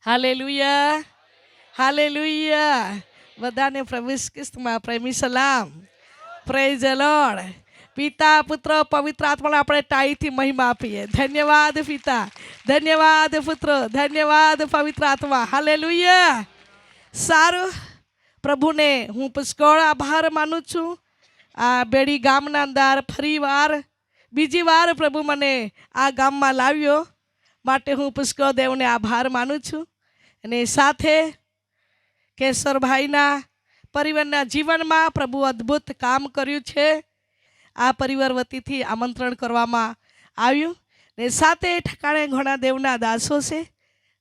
Hallelujah, hallelujah. બધાને પ્રભુ ઈસુ ખ્રિસ્તમાં પ્રેમી સલામ. Praise the lord. પિતા, પુત્ર, પવિત્ર આત્માને આપણે ટાઈથી મહિમા આપીએ. ધન્યવાદ પિતા, ધન્યવાદ પુત્ર, ધન્યવાદ પવિત્ર આત્મા. હાલેલુયા. સારું, પ્રભુને હું પુષ્કળ આભાર માનું છું. આ બેડી ગામના અંદર ફરી વાર બીજી વાર પ્રભુ મને આ ગામમાં લાવ્યો માટે હું પુષ્કળ દેવને આભાર માનું છું. અને સાથે કેશરભાઈના પરિવારના જીવનમાં પ્રભુ અદ્ભુત કામ કર્યું છે. આ પરિવાર વતીથી આમંત્રણ કરવામાં આવ્યું. ને સાથે ઠકાણે ઘણા દેવના દાસો છે,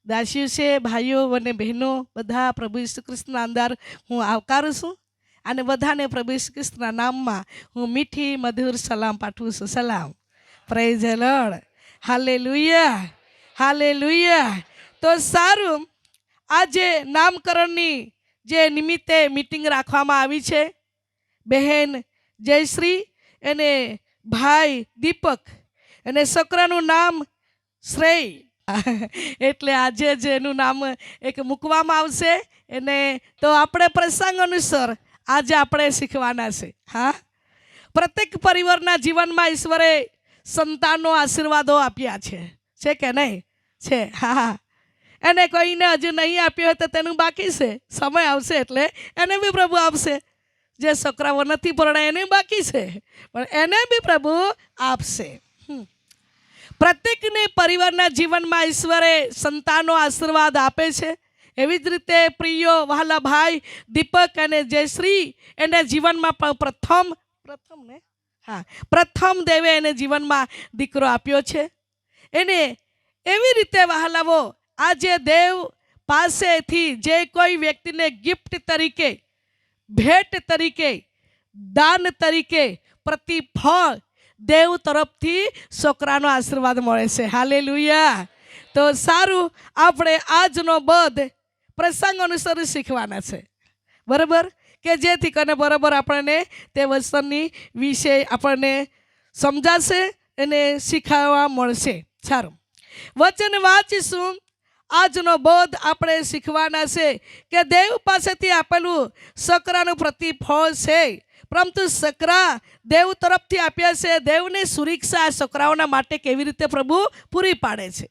દાસીઓ છે, ભાઈઓ અને બહેનો બધા પ્રભુ ઈસુ ખ્રિસ્તના અંદર હું આવકારું છું. અને બધાને પ્રભુ ઈસુ ખ્રિસ્તના નામમાં હું મીઠી મધુર સલામ પાઠવું છું. સલામ. Praise the lord. Hallelujah, hallelujah. તો સારું, આજે નામકરણની જે નિમિત્તે મીટિંગ રાખવામાં આવી છે, બહેન જયશ્રી અને ભાઈ દીપક અને છોકરાનું નામ શ્રેય. એટલે આજે જ એનું નામ એક મૂકવામાં આવશે. એને તો આપણે પ્રસંગ અનુસાર આજે આપણે શીખવાના છે. હા, પ્રત્યેક પરિવારના જીવનમાં ઈશ્વરે સંતાનનો આશીર્વાદો આપ્યા છે કે નહીં? છે. હા, એને કોઈને હજુ નહીં આપ્યો હોય તો તેનું બાકી છે. સમય આવશે એટલે એને બી પ્રભુ આપશે. જે છોકરાઓ નથી પરણાય એને બાકી છે, પણ એને બી પ્રભુ આપશે. પ્રત્યેકને પરિવારના જીવનમાં ઈશ્વરે સંતાનનો આશીર્વાદ આપે છે. એવી જ રીતે પ્રિય વહાલા ભાઈ દીપક અને જયશ્રી એને જીવનમાં પ્રથમ દેવે એને જીવનમાં દીકરો આપ્યો છે. એને એવી રીતે વહાલાવો આજે દેવ પાસેથી જે કોઈ વ્યક્તિને ગિફ્ટ તરીકે, ભેટ તરીકે, દાન તરીકે, પ્રતિફળ દેવ તરફથી છોકરાનો આશીર્વાદ મળે છે. હાલેલુયા. તો સારું, આપણે આજનો બધ પ્રસંગ અનુસાર શીખવાના છે, બરાબર? કે જેથી કરીને બરાબર આપણને તે વચનની વિશે આપણને સમજાશે અને શીખવા મળશે. સારું, વચન વાંચીશું. આજનો બોધ આપણે શીખવાના છે કે દેવ પાસેથી આપેલું છોકરાનું પ્રતિફળ છે, પરંતુ છોકરા દેવ તરફથી આપ્યા છે. દેવની સુરક્ષા છોકરાઓના માટે કેવી રીતે પ્રભુ પૂરી પાડે છે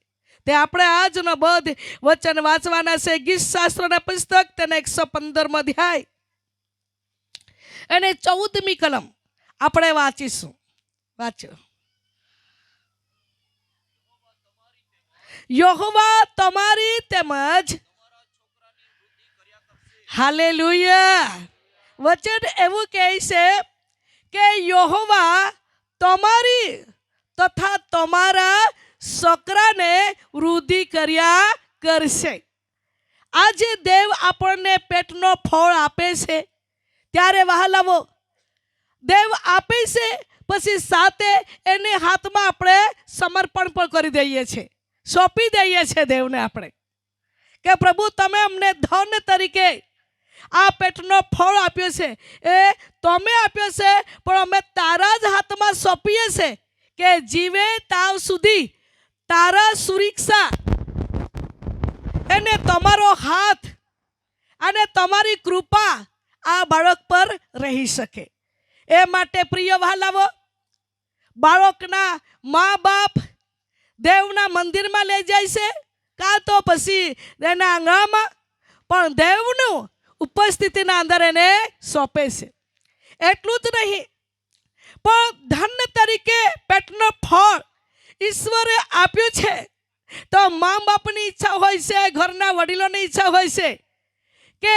તે આપણે આજનો બોધ વચન વાંચવાના છે. ગીત શાસ્ત્રના પુસ્તક તેના 115મો અધ્યાય અને 14મી કલમ આપણે વાંચીશું. વાંચો. યહોવા તમારી તેમજ, હાલેલુયા. વચન એવું કહે છે કે યહોવા તમારી તથા તમારા છોકરાને વૃદ્ધિ કર્યા કરશે. આજે દેવ આપણને પેટનો ફળ આપે છે ત્યારે વહાલાવો દેવ આપે છે, પછી સાથે એને હાથમાં આપણે સમર્પણ પણ કરી દઈએ છીએ, સોંપી દઈએ છીએ દેવને આપણે કે પ્રભુ તમે અમને ધન તરીકે આ પેટનો ફળ આપ્યો છે, એ તમે આપ્યો છે, પણ અમે તારા જ હાથમાં સોંપીએ છીએ કે જીવે તાવ સુધી તારા સુરક્ષા અને તમારો હાથ અને તમારી કૃપા આ બાળક પર રહી શકે. એ માટે પ્રિય વહાલાવો, બાળકના મા બાપ દેવના મંદિરમાં લઈ જાય છે, કાં તો પછી એના આંગણામાં, પણ દેવનું ઉપસ્થિતિના અંદર એને સોંપે છે. એટલું જ નહીં, પણ ધન તરીકે પેટનો ફળ ઈશ્વરે આપ્યું છે. તો મા બાપની ઈચ્છા હોય છે, ઘરના વડીલોની ઈચ્છા હોય છે કે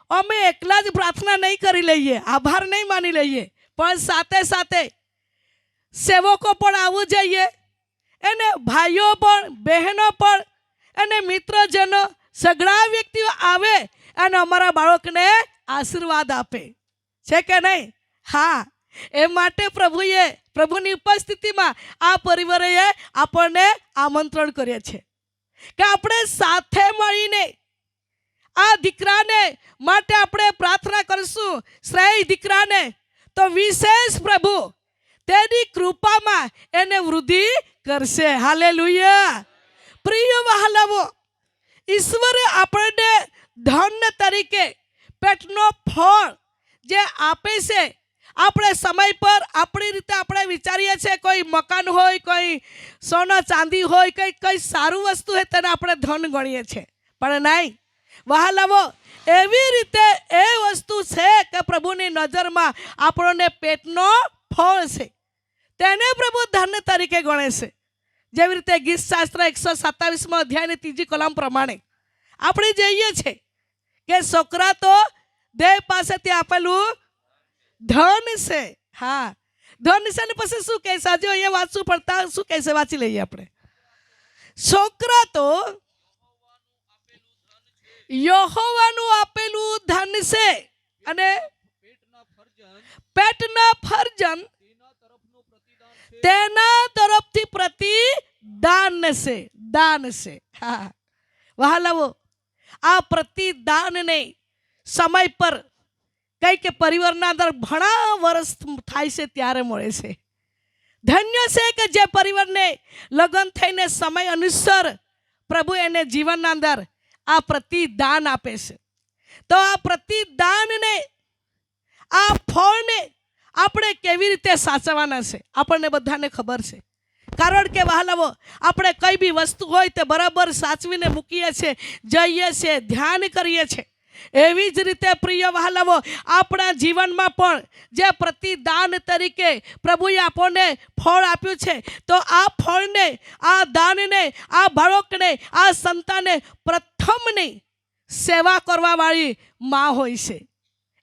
અમે એકલા જ પ્રાર્થના નહીં કરી લઈએ, આભાર નહીં માની લઈએ, પણ સાથે સાથે સેવકો પણ આવવું જોઈએ, એને ભાઈઓ પણ, બહેનો પણ, અને મિત્રજનો સગળા વ્યક્તિઓ આવે અને અમારા બાળકને આશીર્વાદ આપે છે કે નહીં? હા, એ માટે પ્રભુની ઉપસ્થિતિમાં આ પરિવારે આપણને આમંત્રણ કરે છે કે આપણે સાથે મળીને આ દીકરાને માટે આપણે પ્રાર્થના કરશું. શ્રેય દીકરાને તો વિશેષ પ્રભુ તેની કૃપામાં એને વૃદ્ધિ કરશે. હાલેલુયા. પ્રિય વહાલાવો, ઈશ્વરે આપણને ધન તરીકે પેટનો ફળ જે આપે છે, આપણે સમય પર આપણી રીતે આપણે વિચારીએ છીએ, કોઈ મકાન હોય, કોઈ સોના ચાંદી હોય, કઈ સારું વસ્તુ હોય તેને આપણે ધન ગણીએ છીએ, પણ નહીં વહાલાવો, એવી રીતે એ વસ્તુ છે કે પ્રભુની નજરમાં આપણને પેટનો ફળ છે, તેને પ્રભુ ધન તરીકે ગણે છે. જેવી રીતે ગીતશાસ્ત્ર 127 અધ્યાયની 3જી કલમ પ્રમાણે આપણે જોઈએ છીએ કે છોકરા તો દેવ પાસેથી આપેલું ધન છે. હા, ધન છે ને પછી શું કહે છે? હજુ અહીંયા વાંચવું પડતા શું કહે છે? વાંચી લઈએ આપણે. છોકરા તો યહોવાનું આપેલું ધન છે અને પેટના ફરજન તેના તરફથી પ્રતિદાન છે. દાન છે. હા વહાલાવો, આ પ્રતિદાનને સમય પર કઈ કે પરિવારના અંદર ઘણા વર્ષ થાય છે ત્યારે મળે છે. ધન્ય છે કે જે પરિવારને લગ્ન થઈને સમય અનુસાર પ્રભુ એને જીવનના અંદર આ પ્રતિદાન આપે છે. તો આ પ્રતિદાનને, આ ફળને આપણે કેવી રીતે સાચવવાના છે આપણને બધાને ખબર છે. કારણ કે વહાલાવો, આપણે કઈ બી વસ્તુ હોય તે બરાબર સાચવીને મૂકીએ છીએ, જઈએ છીએ, ધ્યાન કરીએ છીએ. એવી જ રીતે પ્રિય વહાલાવો, આપણા જીવનમાં પણ જે પ્રતિદાન તરીકે પ્રભુએ આપણને ફળ આપ્યું છે, તો આ ફળને, આ દાનને, આ બાળકને, આ સંતાનને પ્રથમની સેવા કરવાવાળી મા હોય છે.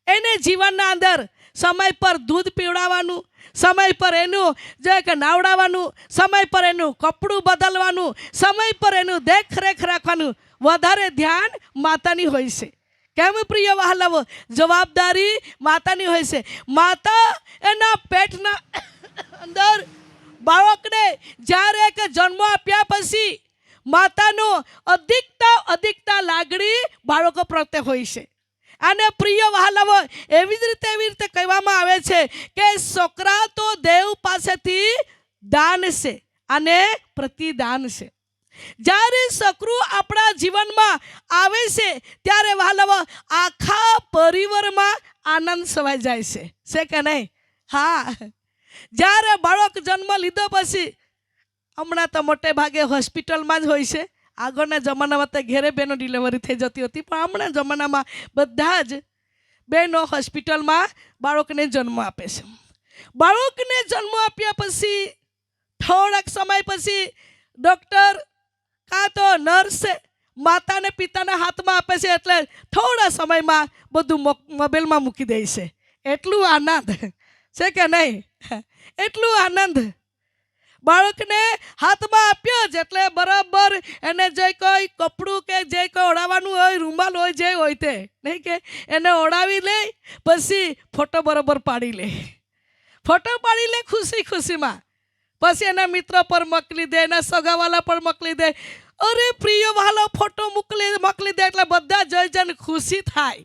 એને જીવનના અંદર સમય પર દૂધ પીવડાવવાનું, સમય પર એનું જે કે નાવડાવવાનું, સમય પર એનું કપડું બદલવાનું, સમય પર એનું દેખરેખ રાખવાનું વધારે ધ્યાન માતાની હોય છે. કેમ પ્રિય વહાલાવો? જવાબદારી માતાની હોય છે. માતા એના પેટના અંદર બાળકને જ્યારે કે જન્મ આપ્યા પછી માતાનો અધિકતા લાગણી બાળકો પ્રત્યે હોય છે. અને પ્રિય વહાલાવો, એવી જ રીતે કહેવામાં આવે છે કે છોકરા તો દેવ પાસેથી દાન છે અને પ્રતિદાન છે. જ્યારે છોકરું આપણા જીવનમાં આવે છે ત્યારે વહાલાવો, આખા પરિવારમાં આનંદ છવાઈ જાય છે. છે કે નહીં? હા, જ્યારે બાળક જન્મ લીધો પછી, હમણાં તો મોટે ભાગે હોસ્પિટલમાં જ હોય છે. આગળના જમાનામાં તો ઘેરે બહેનો ડિલિવરી થઈ જતી હતી, પણ હમણાં જમાનામાં બધા જ બહેનો હોસ્પિટલમાં બાળકને જન્મ આપે છે. બાળકને જન્મ આપ્યા પછી થોડાક સમય પછી ડૉક્ટર કાં તો નર્સ માતાને પિતાના હાથમાં આપે છે, એટલે થોડા સમયમાં બધું મોબાઈલમાં મૂકી દે છે. એટલું આનંદ છે કે નહીં? એટલું આનંદ બાળકને હાથમાં આપ્યો જ એટલે બરાબર એને જે કોઈ કપડું કે જે કોઈ ઓઢાવવાનું હોય, રૂમાલ હોય, જે હોય તે નહીં કે એને ઓઢાવી લે, પછી ફોટો બરાબર પાડી લે. ફોટો પાડી લે ખુશીમાં, પછી એના મિત્ર પર મોકલી દે, એના સગાવાલા પર મોકલી દે. અરે પ્રિય વાલો, ફોટો મોકલી દે એટલે બધા જોઈ જઈને ખુશી થાય.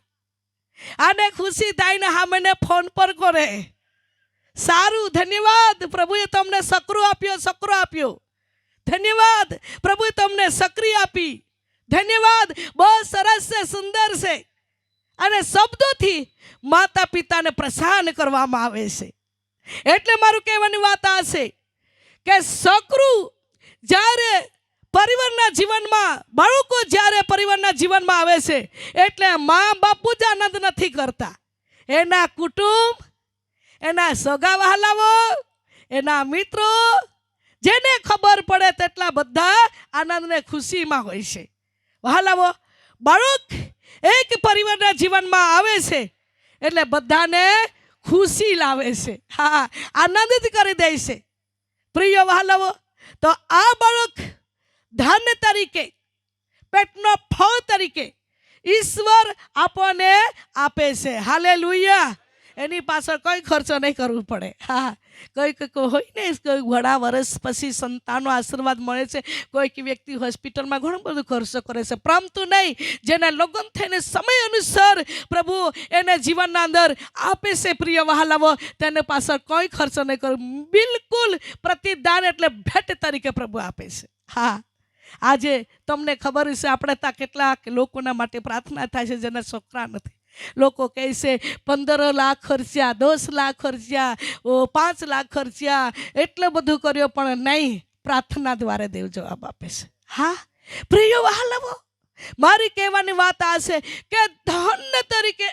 અને ખુશી થાય ને હા મને ફોન પર કરે, સારું, ધન્યવાદ પ્રભુએ તમને છોકરો આપ્યો, ધન્યવાદ પ્રભુએ તમને છોકરી આપી, ધન્યવાદ, બહુ સરસ છે, સુંદર છે. અને શબ્દોથી માતા પિતાને પ્રસન્ન કરવામાં આવે છે. એટલે મારું કહેવાની વાત આ છે કે છોકરું જ્યારે પરિવારના જીવનમાં, બાળકો જ્યારે પરિવારના જીવનમાં આવે છે એટલે મા બાપુ જ આનંદ નથી કરતા, એના કુટુંબ, એના સગા વહાલાઓ, એના મિત્રો, જેને ખબર પડે તેટલા બધા આનંદને ખુશીમાં હોય છે. વહાલાઓ, બાળક એક પરિવારના જીવનમાં આવે છે એટલે બધાને ખુશી લાવે છે. હા, આનંદિત કરી દે છે. પ્રિય વહાલાઓ, તો આ બાળક ધન તરીકે, પેટનો ફળ તરીકે ઈશ્વર આપણને આપે છે. હાલેલુયા. એની પાછળ કોઈ ખર્ચો નહીં કરવો પડે. હા, કોઈ હોય ને ઘણા વર્ષ પછી સંતાનનો આશીર્વાદ મળે છે, કોઈક વ્યક્તિ હોસ્પિટલમાં ઘણો બધો ખર્ચો કરે છે, પરંતુ નહીં, જેને લગ્ન થઈને સમય અનુસાર પ્રભુ એને જીવનના અંદર આપે છે પ્રિય વહાલાઓ, તેને પાછળ કોઈ ખર્ચો નહીં કરવો, બિલકુલ પ્રતિદાન એટલે ભેટ તરીકે પ્રભુ આપે છે. હા, આજે તમને ખબર હશે આપણે ત્યાં કેટલાક લોકોના માટે પ્રાર્થના થાય છે જેના છોકરા નથી. લોકો કહે છે 15 લાખ ખર્ચ્યા, 10 લાખ ખર્ચ્યા, 5 લાખ ખર્ચ્યા, એટલું બધું કર્યો પણ નહીં. પ્રાર્થના દ્વારા દેવ જવાબ આપે છે. હા પ્રિય વહાલાઓ, મારી કહેવાની વાત આ છે કે ધન તરીકે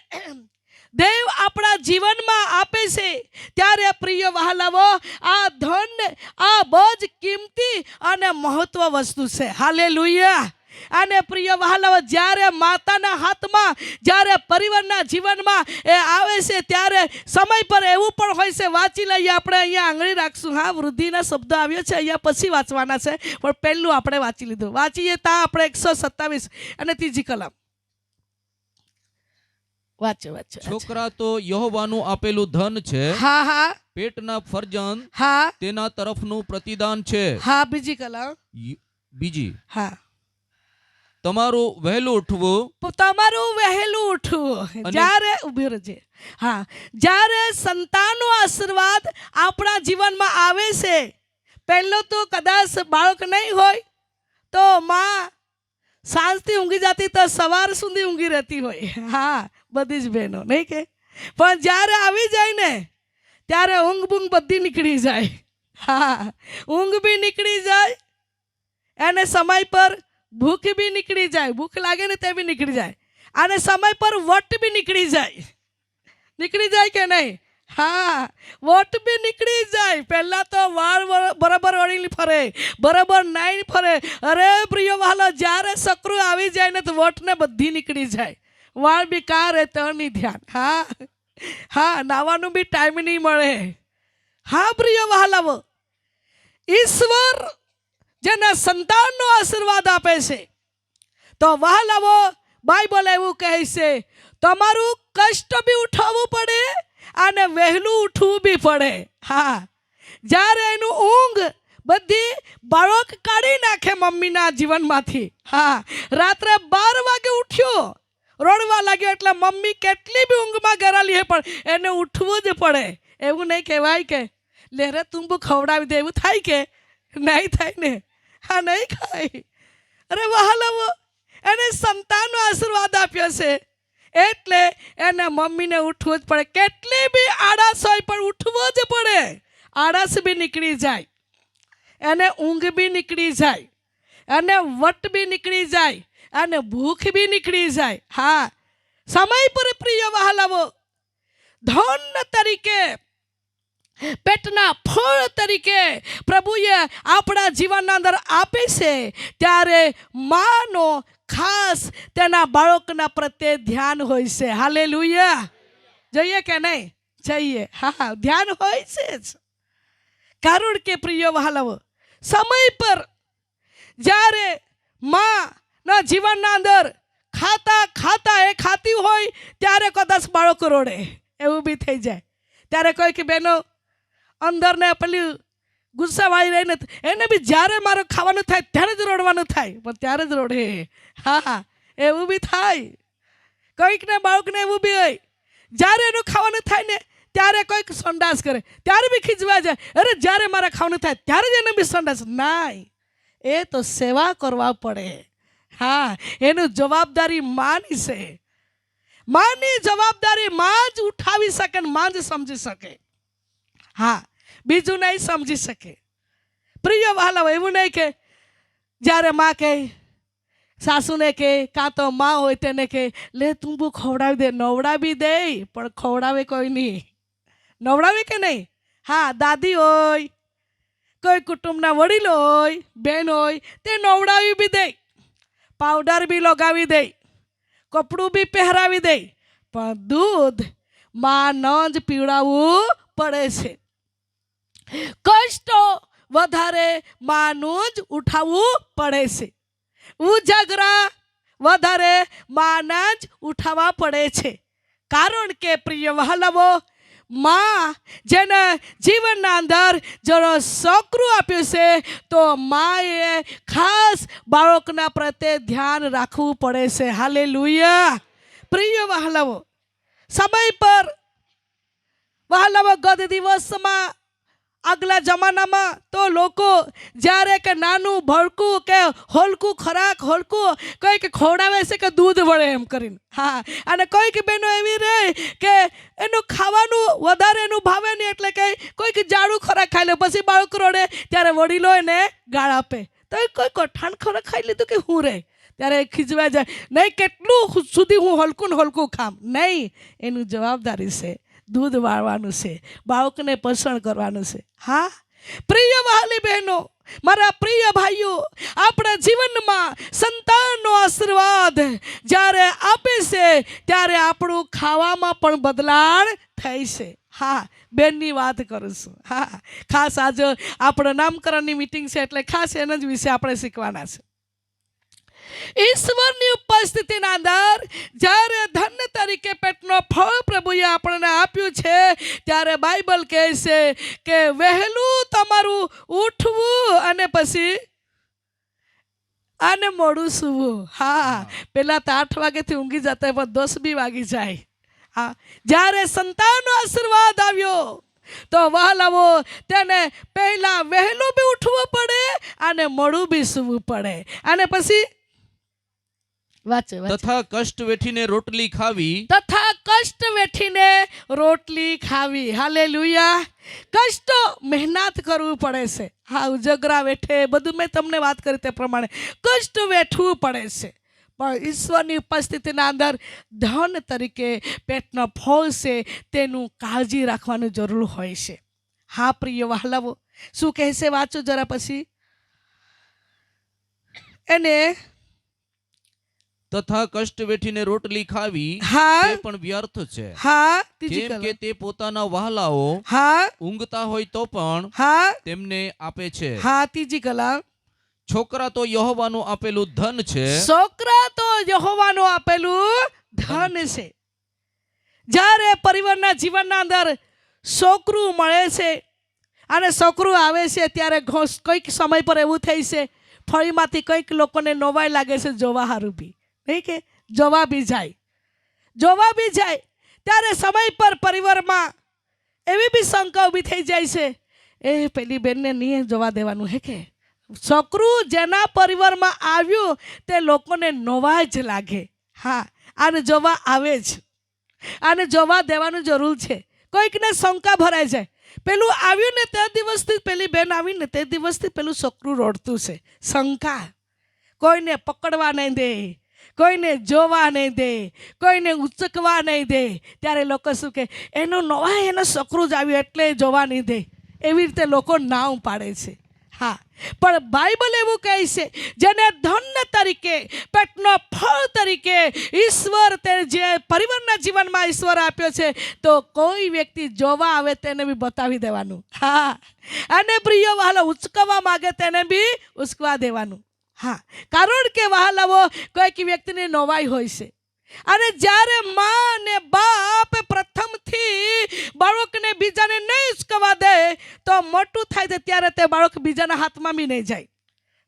દેવ આપણા જીવનમાં આપે છે ત્યારે પ્રિય વહાલાઓ આ ધન આ બહુ જ કિંમતી અને મહત્વ વસ્તુ છે. હાલેલુયા. અને પ્રિય વહાલાઓ, જ્યારે માતાના હાથમાં, જ્યારે પરિવારના જીવનમાં એ આવે છે ત્યારે સમય પર એવું પણ હોય છે. વાંચી લઈએ આપણે, અહીંયા આંગળી રાખશું. હા, વૃદ્ધિના શબ્દ આવ્યો છે, અહીંયા પછી વાંચવાના છે, પણ પહેલું આપણે વાંચી લીધું. વાંચીએ ત્યાં આપણે 127 અને 3જી કલમ વાંચો. છોકરા તો યહોવાનું આપેલું ધન છે. હા હા. પેટના ફરજંદ હા તેના તરફનું પ્રતિદાન છે. હા. બીજી કલમ. બીજી, હા, તમારું વહેલું ઉઠવું. તમારું વહેલું ઉઠવું. જ્યારે ઉભી રહેજે. હા, જ્યારે સંતાનનો આશીર્વાદ આપણા જીવનમાં આવે છે, પહેલો તો કદાચ બાળક નહીં હોય તો માં સાંજથી ઊંઘી જતી તો સવાર સુધી ઊંઘી રહેતી હોય. હા, બધી જ બહેનો નહીં કે, પણ જ્યારે આવી જાય ને ત્યારે ઊંઘ બૂંઘ બધી નીકળી જાય. હા, ઊંઘ બી નીકળી જાય અને સમય પર ભૂખ બી નીકળી જાય. ભૂખ લાગે ને તે બી નીકળી જાય અને સમય પર વટ બી નીકળી જાય. નીકળી જાય કે નહીં? હા, વટ બી નીકળી જાય. પહેલાં તો વાળ બરાબર વળી ફરે, બરાબર નાઈ ફરે. અરે પ્રિય વહાલો, જ્યારે સકરું આવી જાય ને તો વટને બધી નીકળી જાય. વાળ બી કા રહે તો નહીં ધ્યાન. હા હા, નાવાનું બી ટાઈમ નહીં મળે. હા પ્રિય વહાલાઓ, ઈશ્વર જેના સંતાનનો આશીર્વાદ આપે છે તો વહાલાઓ, બાઇબલ એવું કહે છે તમારું કષ્ટ બી ઉઠાવવું પડે અને વહેલું ઉઠવું બી પડે. હા, જ્યારે એનું ઊંઘ બધી બાળક કાઢી નાખે મમ્મીના જીવનમાંથી. હા, રાત્રે 12 વાગે ઉઠ્યો, રડવા લાગ્યો એટલે મમ્મી કેટલી બી ઊંઘમાં ગરાલી હે પણ એને ઉઠવું જ પડે. એવું નહીં કહેવાય કે લે રે તું બહુ ખવડાવી દે, એવું થાય કે નહીં? થાય ને? હા, નહીં ખાય. અરે વહાલાઓ, એને સંતાનનો આશીર્વાદ આપ્યો છે એટલે એને મમ્મીને ઉઠવું જ પડે. કેટલી બી આળસ હોય પણ ઉઠવું જ પડે. આળસ બી નીકળી જાય, એને ઊંઘ બી નીકળી જાય, અને વટ બી નીકળી જાય, અને ભૂખ બી નીકળી જાય. હા, સમય પર પ્રિય વહાલાઓ ધન તરીકે, પેટના ફળ તરીકે પ્રભુએ આપણા જીવનના અંદર આપે છે ત્યારે માનો ખાસ તેના બાળકના પ્રત્યે ધ્યાન હોય છે. હાલેલુયા. જોઈએ કે નહીં? જઈએ. હા, ધ્યાન હોય છે જ. કારણ કે પ્રિય વહાલાઓ, સમય પર જ્યારે માના જીવનના અંદર ખાતા એ ખાતી હોય ત્યારે કદાચ બાળક રોડે, એવું બી થઈ જાય. ત્યારે કોઈ કે બહેનો અંદર ને પેલી ગુસ્સાવાળી રહીને એને બી જ્યારે મારે ખાવાનું થાય ત્યારે જ રોડવાનું થાય, પણ ત્યારે જ રોડે. હા, એવું બી થાય. કોઈકને બાળકને એવું બી હોય, જ્યારે એનું ખાવાનું થાય ને ત્યારે કોઈક સંડાસ કરે ત્યારે બી ખીજવા જાય. અરે જ્યારે મારે ખાવાનું થાય ત્યારે જ એને બી સંડાસ. નાય, એ તો સેવા કરવા પડે. હા, એનું જવાબદારી માની છે. માની જવાબદારી માં જ ઉઠાવી શકે ને માં જ સમજી શકે. હા, બીજું નહીં સમજી શકે. પ્રિય વહાલાઓ, એવું નહીં કે જ્યારે માં કહે, સાસુને કહે, કાં તો માં હોય તેને કહે લે તું બહુ ખવડાવી દે. નવડાવી દે પણ ખવડાવે કોઈ નહીં. નવડાવે કે નહીં? હા, દાદી હોય, કોઈ કુટુંબના વડીલો હોય, બેન હોય, તે નવડાવી બી દે, પાવડર બી લગાવી દે, કપડું બી પહેરાવી દે, પણ દૂધ માં જ પીવડાવવું પડે છે. કષ્ટ વધારે માનું જ ઉઠાવવું પડે છે. ઉજાગરા વધારે માના જ ઉઠાવવા પડે છે. કારણ કે પ્રિય વહાલાઓ, માં જેના જીવનના અંદર જેનો છોકરું આપ્યું છે તો માએ ખાસ બાળકના પ્રત્યે ધ્યાન રાખવું પડે છે. હાલેલુયા. પ્રિય વહાલાઓ, સમય પર વહાલાઓ ગત દિવસમાં આગલા જમાનામાં તો લોકો જ્યારે કે નાનું ભડકું કે હલકું ખોરાક હલકું કંઈક ખવડાવે છે કે દૂધ વળે એમ કરીને. હા, અને કોઈક બહેનો એવી રહે કે એનું ખાવાનું વધારે એનું ભાવે નહીં એટલે કે કોઈક જાડું ખોરાક ખાઈ લે, પછી બાળક રડે ત્યારે વડીલો એને ગાળ આપે. તો એ કોઈ કઠાણ ખોરાક ખાઈ લીધું કે હું રહે, ત્યારે ખીજવા જાય, નહીં કેટલું સુધી હું હલકું ને હલકું ખામ. નહીં, એનું જવાબદારી છે, દૂધ વાળવાનું છે, બાળકને પોષણ કરવાનું છે. હા પ્રિય વહાલી બહેનો, મારા પ્રિય ભાઈઓ, આપણા જીવનમાં સંતાનનો આશીર્વાદ જ્યારે આપે છે ત્યારે આપણું ખાવામાં પણ બદલાવ થાય છે. હા, બેનની વાત કરું છું. હા, ખાસ આજે આપણો નામકરણની મિટિંગ છે એટલે ખાસ એના જ વિશે આપણે શીખવાના છે. ઈશ્વરની ઉપસ્થિતિના અંદર જ્યારે ધન તરીકે પેટનો ફળ પ્રભુએ આપણને આપ્યું છે ત્યારે બાઇબલ કહે છે કે વહેલું તમારું ઉઠવું અને પછી આને મોડું સૂવું. હા, પેલા તો 8 વાગ્યાથી ઊંઘી જતા પણ 10 બી વાગી જાય. હા, જ્યારે સંતાનનો આશીર્વાદ આવ્યો તો વહાલાવો તેને પહેલા વહેલું બી ઉઠવું પડે અને મોડું બી સૂવું પડે. અને પછી તથા કષ્ટ વેઠીને રોટલી ખાવી, તથા કષ્ટ વેઠીને રોટલી ખાવી. હાલેલુયા. કષ્ટ મહેનત કરવું પડે છે. હા, ઉજગરા વેઠે બધું મેં તમને વાત કરી તે પ્રમાણે કષ્ટ વેઠવું પડે છે. પણ ઈશ્વરની ઉપસ્થિતિના અંદર ધન તરીકે પેટનો ફળ છે તેનું કાળજી રાખવાની જરૂર હોય છે. હા પ્રિય વહાલાવો, શું કહેશે વાંચો જરા પછી. એને તથા કષ્ટ વેઠીને રોટલી ખાવી હા તે પણ વ્યર્થ છે. હા, કેમ કે તે પોતાના વહાલાઓ હા ઊંઘતા હોય તો પણ હા તેમને આપે છે. હા, ત્રીજી કલા. છોકરા તો યહોવાનું આપેલું ધન છે. છોકરા તો યહોવાનું આપેલું ધન છે. જ્યારે પરિવારના જીવનના અંદર છોકરું મળે છે અને છોકરું આવે છે ત્યારે કંઈક સમય પર એવું થઈ છે ફળીમાંથી કંઈક લોકોને નવાઈ લાગે છે જોવા હારું બી, નહીં કે જોવા બી જાય ત્યારે સમય પર પરિવારમાં એવી બી શંકા ઊભી થઈ જાય છે, એ પેલી બેનને નહીં જોવા દેવાનું હે કે. છોકરું જેના પરિવારમાં આવ્યું તે લોકોને નવાઈ જ લાગે. હા, આને જોવા આવે જ, આને જોવા દેવાનું જરૂર છે. કોઈકને શંકા ભરાઈ જાય, પેલું આવ્યું ને તે દિવસથી પેલી બેન આવીને તે દિવસથી પેલું છોકરું રડતું છે. શંકા, કોઈને પકડવા નહીં દે, કોઈને જોવા નહીં દે, કોઈને ઉચકવા નહીં દે. ત્યારે લોકો શું કહે, એનું નવાઈ એનું છોકરું જ આવ્યું એટલે જોવા નહીં દે. એવી રીતે લોકો નામ પાડે છે. હા, પણ બાઇબલ એવું કહે છે જેને ધન તરીકે પેટનો ફળ તરીકે ઈશ્વર તે જે પરિવારના જીવનમાં ઈશ્વર આપ્યો છે તો કોઈ વ્યક્તિ જોવા આવે તેને બી બતાવી દેવાનું. હા, અને પ્રિય વહાલો ઉચકવા માગે તેને બી ઉચકવા દેવાનું. હા, કારણ કે વહાલાઓ કોઈક વ્યક્તિની નવાઈ હોય છે અને જ્યારે મા અને બાપ પ્રથમથી બાળકને બીજાને નહીં ઉચકવા દે તો મોટું થાય છે ત્યારે તે બાળક બીજાના હાથમાં બી નહીં જાય.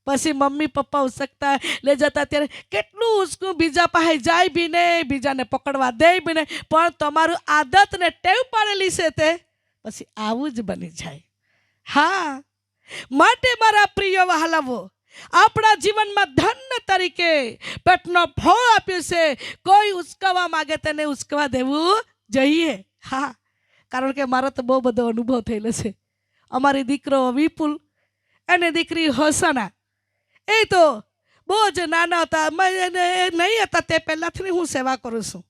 પછી મમ્મી પપ્પા ઉચકતા લઈ જતા ત્યારે કેટલું ઉચકું, બીજા પાસે જાય બી નહીં, બીજાને પકડવા દે બી નહીં. પણ તમારું આદત ને ટેવ પાડેલી છે તે પછી આવું જ બની જાય. હા, માટે મારા પ્રિય વહાલાઓ, આપણા જીવનમાં ધન તરીકે પેટનો ફળ આપ્યું છે. કોઈ ઉચકાવા માગે તેને ઉચકવા દેવું જોઈએ. હા, કારણ કે મારો તો બહુ બધો અનુભવ થયેલો છે. અમારી દીકરો વિપુલ અને દીકરી હોસના એ તો બહુ જ નાના હતા, નહીં હતા તે પહેલાંથી હું સેવા કરું છું.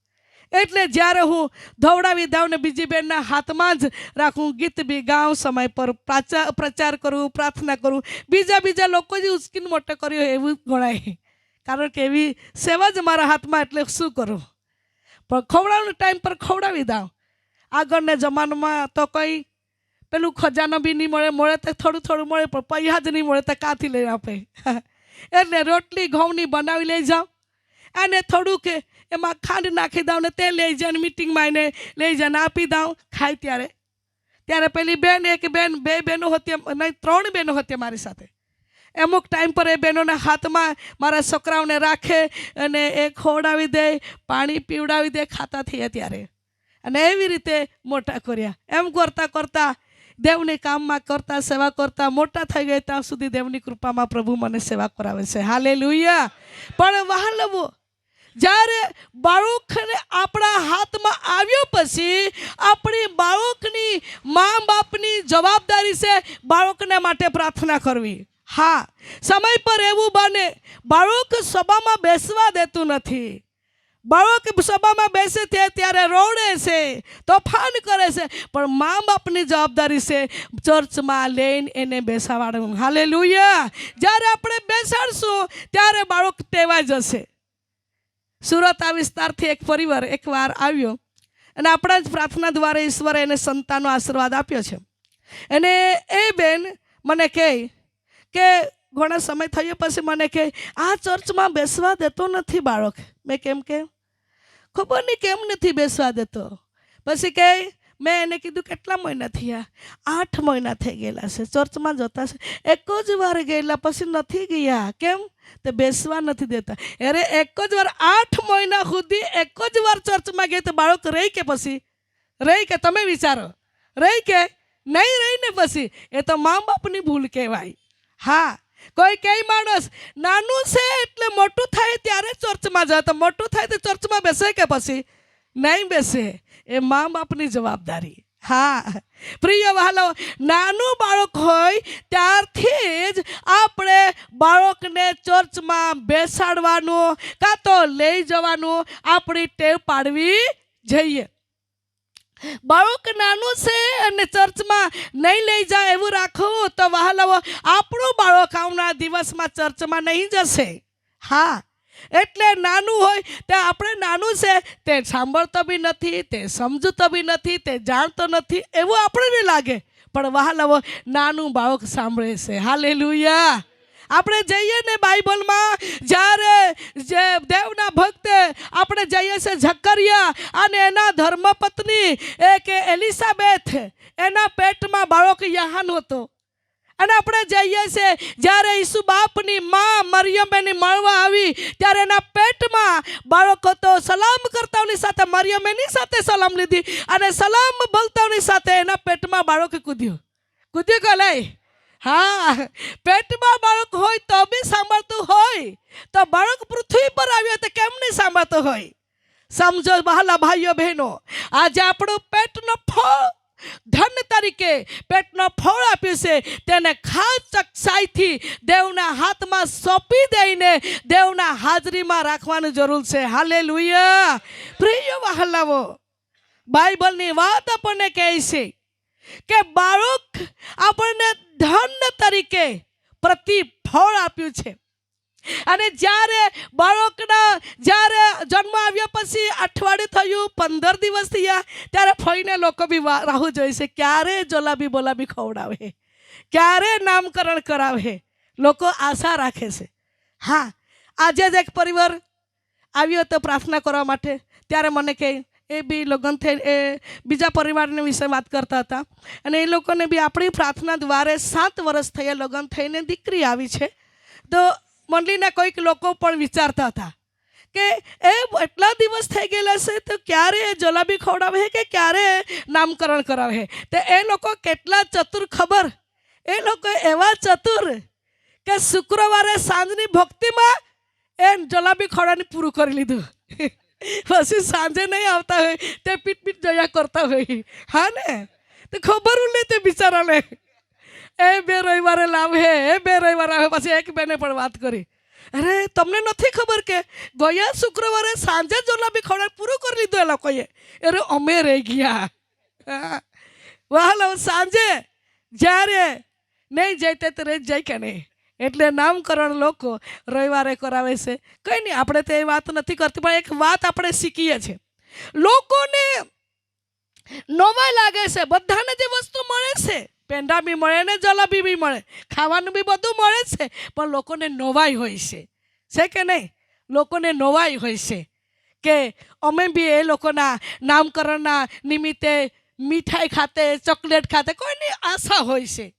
એટલે જ્યારે હું ધવડાવી દાવ ને બીજી બેનના હાથમાં જ રાખું, ગીત બી ગાઉં, સમય પર પ્રચાર કરું, પ્રાર્થના કરું. બીજા લોકો જ ઉચકીને મોટો કર્યો એવું ગણાય, કારણ કે એવી સેવા જ મારા હાથમાં. એટલે શું કરું, પણ ખવડાવવાનો ટાઈમ પર ખવડાવી દઉં. આગળના જમાનામાં તો કંઈ પેલું ખજાનો બી નહીં મળે તો થોડું મળે, પણ પૈસા જ નહીં મળે તો કાંથી લઈને આપે. એટલે રોટલી ઘઉંની બનાવી લઈ જાઉં અને થોડુંક એમાં ખાંડ નાખી દઉં ને તે લઈ જાય મીટિંગમાં એને લઈ જઈને આપી દઉં. ખાય ત્યારે પેલી બેન, એક બેન, 2 બહેનો હતી, નહીં 3 બહેનો હતી મારી સાથે. અમુક ટાઈમ પર એ બહેનોના હાથમાં મારા છોકરાઓને રાખે અને એ ખવડાવી દે, પાણી પીવડાવી દે, ખાતા થયા ત્યારે. અને એવી રીતે મોટા કર્યા. એમ કરતાં દેવને કામમાં કરતા સેવા કરતા મોટા થઈ ગયા ત્યાં સુધી દેવની કૃપામાં પ્રભુ મને સેવા કરાવે છે. હાલેલુયા. પણ વહાલવો, જ્યારે બાળકને આપણા હાથમાં આવ્યો પછી આપણી બાળકની મા બાપની જવાબદારી છે બાળકને માટે પ્રાર્થના કરવી. હા, સમય પર એવું બને બાળક સભામાં બેસવા દેતું નથી. બાળક સભામાં બેસે ત્યારે રોડે છે, તોફાન કરે છે, પણ મા બાપની જવાબદારી છે ચર્ચમાં લઈને એને બેસાડવાનું. હાલેલુયા. જ્યારે આપણે બેસાડશું ત્યારે બાળક ટેવાઈ જશે. સુરત આ વિસ્તારથી એક પરિવાર એકવાર આવ્યો અને આપણા જ પ્રાર્થના દ્વારા ઈશ્વરે એને સંતાનનો આશીર્વાદ આપ્યો છે. અને એ બેન મને કહે કે ઘણા સમય થયો પછી મને કહે, આ ચર્ચમાં બેસવા દેતો નથી બાળક. મેં કેમ કે ખબર નહીં કેમ નથી બેસવા દેતો. પછી કહે, મેં એને કીધું કેટલા મહિના થયા? 8 મહિના થઈ ગયેલા છે, ચર્ચમાં જતા છે. એક જ વાર ગયેલા પછી નથી ગયા. કેમ? તે બેસવા નથી દેતા. અરે એક જ વાર 8 મહિના સુધી એક જ વાર ચર્ચમાં ગઈ તો બાળક રહી કે પછી રહી કે? તમે વિચારો, રહી કે નહીં રહી ને? પછી એ તો મા બાપની ભૂલ કહેવાય. હા, કોઈ કઈ માણસ નાનું છે એટલે મોટું થાય ત્યારે ચર્ચમાં જાય, તો મોટું થાય તો ચર્ચમાં બેસે કે પછી નહીં બેસે? એ મા બાપની જવાબદારી. હા પ્રિય વહાલો, નાનું બાળક હોય ત્યારથી જ આપણે બાળકને ચર્ચમાં બેસાડવાનું કાં તો લઈ જવાનું આપણી ટેવ પાડવી જોઈએ. બાળક નાનું છે અને ચર્ચમાં નહીં લઈ જાય એવું રાખવું તો વહાલાઓ આપણું બાળક આવનાર દિવસમાં ચર્ચમાં નહીં જશે. હા, એટલે નાનું હોય તે આપણે નાનું છે તે સાંભળતો બી નથી, તે સમજતો બી નથી, તે જાણતો નથી એવું આપણને લાગે, પણ વહાલાઓ નાનું બાળક સાંભળે છે. હાલેલુયા. આપણે જઈએ ને બાઇબલમાં, જ્યારે જે દેવના ભક્ત આપણે જઈએ છીએ ઝકરિયા અને એના ધર્મપત્ની કે એલિસાબેથ, એના પેટમાં બાળક યહાન હતો. અને આપણે જઈએ છીએ જ્યારે ઈસુ બાપની મા મરિયમ એની મળવા આવી ત્યારે એના પેટમાં બાળક હતો. સલામ કરતાઓની સાથે મરિયમ એની સાથે સલામ લીધી અને સલામ બોલતાઓની સાથે એના પેટમાં બાળક કૂદ્યું કે લઈ. હા, પેટમાં બાળક હોય તો બી સાંભળતું હોય તો બાળક પૃથ્વી પર આવ્યો તો કેમ નહીં સાંભળતું હોય? સમજો વહાલા ભાઈઓ બહેનો, આજે આપણું પેટનો ફળ ધન તરીકે પેટનો ફળ આપ્યું છે તેને ખાસ ચોકસાઈથી દેવના હાથમાં સોંપી દઈને દેવના હાજરીમાં રાખવાની જરૂર છે. હાલેલુયા. પ્રિય વહાલાઓ, બાઇબલની વાત આપણને કહે છે કે બાળક આપણને ધન તરીકે પ્રતિફળ આપ્યું છે. અને જ્યારે બાળકના જ્યારે જન્મ આવ્યા પછી અઠવાડિયું થયું, 15 દિવસ થયા, ત્યારે ફઈને લોકો બી રાહ જોઈ છે ક્યારે જલાબી બોલાબી ખવડાવે, ક્યારે નામકરણ કરાવે. લોકો આશા રાખે છે. હા, આજે જ એક પરિવાર આવ્યો હતો પ્રાર્થના કરવા માટે. ત્યારે મને કહે, એ બી લગ્ન થઈ એ બીજા પરિવારને વિશે વાત કરતા હતા અને એ લોકોને બી આપણી પ્રાર્થના દ્વારા 7 વર્ષ થયા લગ્ન થઈને દીકરી આવી છે. તો મંડળીના કોઈક લોકો પણ વિચારતા હતા કે એ એટલા દિવસ થઈ ગયેલા છે તો ક્યારે જલાબી ખવડાવે કે ક્યારે નામકરણ કરાવે. તો એ લોકો કેટલા ચતુર ખબર? એ લોકો એવા ચતુર કે શુક્રવારે સાંજની ભક્તિમાં એ જલાબી ખવડાવીને પૂરું કરી લીધું. પછી સાંજે નહીં આવતા હોય તે પીટ જોયા કરતા હોય. હા ને, તો ખબર લે તે બિચારાને એ 2 રવિવારે લાવે, એ 2 રવિવારે આવે. પછી એક બેને પણ વાત કરી, અરે તમને નથી ખબર કે ગયા શુક્રવારે સાંજે જલાબી ખવડાવી પૂરું કરી લીધું એ લોકોએ? અરે અમે રહી ગયા. વહાલો, સાંજે જ્યારે નહીં જાય તે રહી જાય કે નહીં? એટલે નામકરણ લોકો રવિવારે કરાવે છે. કંઈ નહીં, આપણે તે વાત નથી કરતી, પણ એક વાત આપણે શીખીએ છીએ. લોકોને નવાઈ લાગે છે, બધાને જે વસ્તુ મળે છે, પેંડા બી મળે ને જલેબી બી મળે, ખાવાનું બી બધું મળે છે, પણ લોકોને નવાઈ હોય છે કે નહીં? લોકોને નવાઈ હોય છે કે અમે બી એ લોકોના નામકરણના નિમિત્તે મીઠાઈ ખાતે, ચોકલેટ ખાતે કોઈની આશા હોય છે.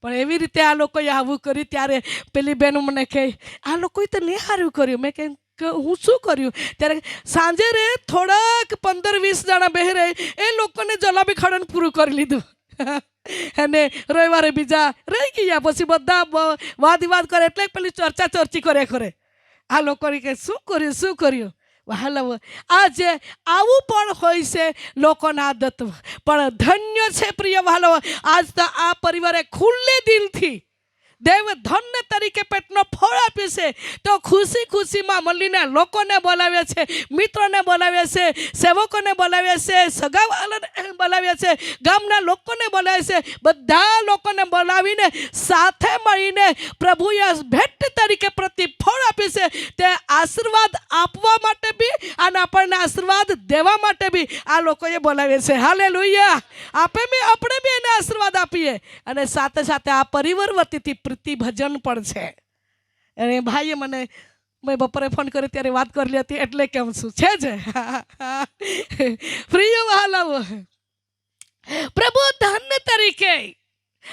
પણ એવી રીતે આ લોકોએ આવું કર્યું ત્યારે પેલી બહેનો મને કહે, આ લોકોએ તો નહીં સારું કર્યું. મેં કહ્યું કે હું શું કર્યું? ત્યારે સાંજે રે થોડાક 15-20 જણા બેહી રહે એ લોકોને જલાબી ખવડાવીને પૂરું કરી લીધું. અને રવિવારે બીજા રહી ગયા, પછી બધા વાદ વિવાદ કરે એટલે પેલી ચર્ચા ચર્ચી કરે કરે આ લોકોની કે શું કર્યું વહાલાઓ. આજે આવું પણ હોય છે લોકોના આદત, પણ ધન્ય છે પ્રિય વહાલાઓ, આજ તો આ પરિવારે ખુલ્લે દિલથી દેવ ધન્ય તરીકે પેટનો ફળ આપ્યું છે, તો ખુશી ખુશીમાં મળીને લોકોને બોલાવ્યા છે, મિત્રોને બોલાવ્યા છે, સેવકોને બોલાવ્યા છે, સગાવાલાને બોલાવ્યા છે, ગામના લોકોને બોલાવ્યા છે, બધા લોકોને બોલાવીને સાથે મળીને પ્રભુએ ભેટ તરીકે પ્રતિફળ આપ્યું છે. તે આશીર્વાદ આપવા માટે બી અને આપણને આશીર્વાદ દેવા માટે બી આ લોકોએ બોલાવ્યા છે. હાલેલુયા. આપણે બી એને આશીર્વાદ આપીએ, અને સાથે સાથે આ પરિવાર વતીથી પ્રીતિ ભજન પણ છે. અને ભાઈએ મને મેં બપોરે ફોન કર્યો ત્યારે વાત કરેલી હતી, એટલે કેમ છું છે જ પ્રિય વહાલાઓ, પ્રભુ ધન્ય તરીકે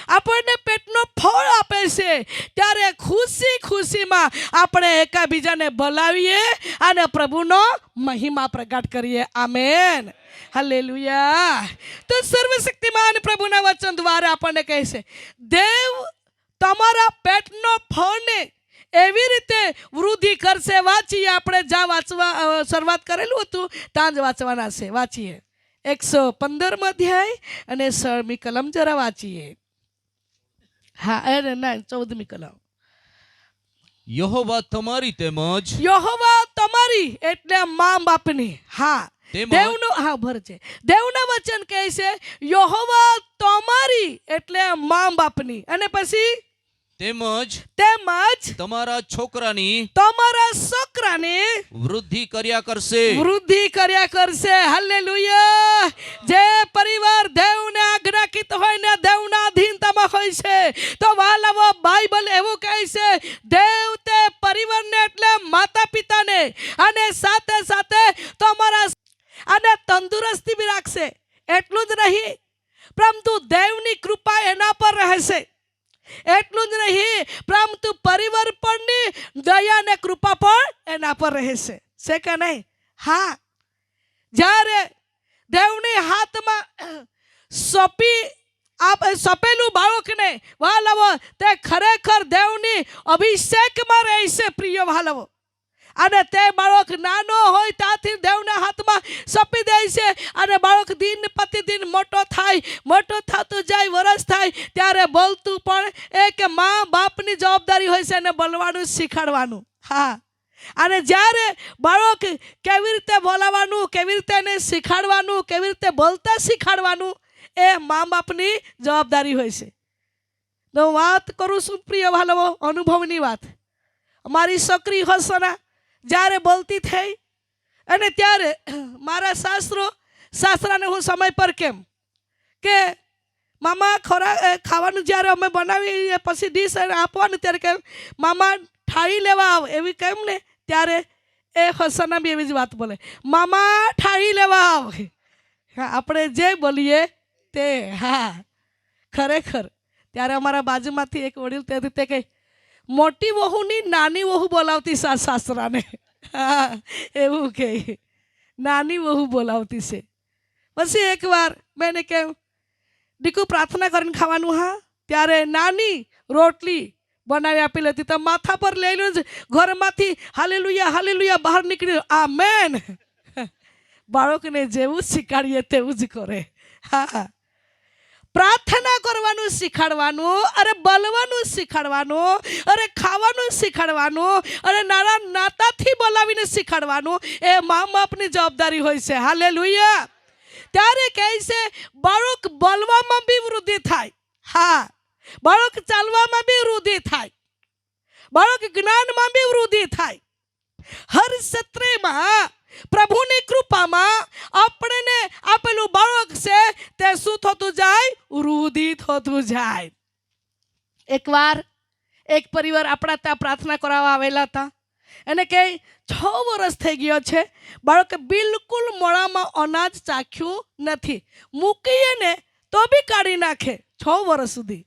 આપણને પેટનો ફળ આપે છે, ત્યારે ખુશી ખુશીમાં આપણે એકાબીજાને બોલાવીએ અને પ્રભુનો મહિમા પ્રગટ કરીએ. Amen, hallelujah. તો સર્વશક્તિમાન પ્રભુના વચન દ્વારા આપણને કહે છે, દેવ તમારા પેટનો ફળને એવી રીતે વૃદ્ધિ કરશે. વાંચીએ આપણે, જ્યાં વાંચવા શરૂઆત કરેલું હતું ત્યાં જ વાંચવાના છે. વાંચીએ 115 અધ્યાય અને 16મી કલમ જરા વાંચીએ. હા, અરે ના, 14મી કલમ. યહોવા તમારી તેમજ યહોવા તમારી એટલે મા બાપની. હા, દેવનો હા ભર છે. દેવના વચન કહે છે યહોવા તમારી એટલે મા બાપની, અને પછી તેમજ તમારા છોકરાની વૃદ્ધિ કર્યા કરશે. હાલેલુયા. જે પરિવાર દેવને આજ્ઞાકિત હોય ને દેવના અધીનતામાં હોય છે, તો વાલાવો બાઇબલ એવું કહે છે, દેવ તે પરિવારને એટલે માતા પિતાને અને સાથે સાથે તમારા અને તંદુરસ્તી બી રાખશે. એટલું જ નહીં, પરંતુ દેવની કૃપા એના પર રહેશે. એટલું જ નહીં, પરંતુ પરિવાર પરની દયા અને કૃપા પણ એના પર રહેશે. છે કે નહીં? હા, જ્યારે દેવની હાથમાં સોંપેલું બાળકને વાલાવો, તે ખરેખર દેવની અભિષેકમાં રહેશે. પ્રિય વાલાવો, અને તે બાળક નાનો હોય ત્યાંથી દેવના હાથમાં સોંપી દે છે, અને બાળક દિન પ્રતિદિન મોટો થતું જાય, વરસ થાય, ત્યારે બોલતું પણ એક મા બાપની જવાબદારી હોય છે, અને બોલવાનું શીખવાડવાનું. હા, અને જ્યારે બાળક કેવી રીતે બોલાવાનું, કેવી રીતે એને શીખવાડવાનું, કેવી રીતે બોલતા શીખવાડવાનું, એ મા બાપની જવાબદારી હોય છે. તો વાત કરું છું પ્રિય વાલાવો, અનુભવની વાત. અમારી છોકરી હસના જ્યારે બોલતી થઈ, અને ત્યારે મારા સાસરાને હું સમય પર કેમ કે મામા ખાવાનું જ્યારે અમે બનાવી પછી ડીશ આપવાનું, ત્યારે કેમ મામા ઠાળી લેવા આવ, એવી કેમ ને, ત્યારે એ હસના બી એવી જ વાત બોલે, મામા ઠાળી લેવા આવ. હા, આપણે જે બોલીએ તે. હા, ખરેખર ત્યારે અમારા બાજુમાંથી એક વડીલ તે કહે, મોટી વહુની નાની વહુ બોલાવતી સાસરાને. હા, એવું કહે, નાની વહુ બોલાવતી છે. પછી એકવાર મેં કેમ દીકુ પ્રાર્થના કરીને ખાવાનું. હા, ત્યારે નાની રોટલી બનાવી આપેલી હતી, તો માથા પર લઈ લો, ઘરમાંથી હાલેલુયા હાલેલુયા બહાર નીકળ્યું. આમેન. બાળકને જેવું શીખવાડીએ તેવું જ કરે. હા, પ્રાર્થના કરવાનું શીખવાડવાનું, અરે બોલવાનું શીખવાડવાનું, અરે ખાવાનું શીખવાડવાનું, અરે નાના નાતાથી બોલાવીને શીખવાડવાનું, એ મા બાપની જવાબદારી હોય છે. હાલેલુયા. ત્યારે કહે છે બાળક બોલવામાં બી વૃદ્ધિ થાય. હા, બાળક ચાલવામાં બી વૃદ્ધિ થાય, બાળક જ્ઞાનમાં બી વૃદ્ધિ થાય. હર ક્ષેત્રમાં પ્રભુની કૃપામાં આપણને આપેલું બાળક છે, તે શું થતું જાય? વૃદ્ધિ થતું જાય. એકવાર એક પરિવાર આપણા ત્યાં પ્રાર્થના કરાવવા આવેલા હતા, અને કે 6 વર્ષ થઈ ગયો છે, બાળકે બિલકુલ મોડામાં અનાજ ચાખ્યું નથી, મૂકીએ ને તો બી કાઢી નાખે 6 વર્ષ સુધી.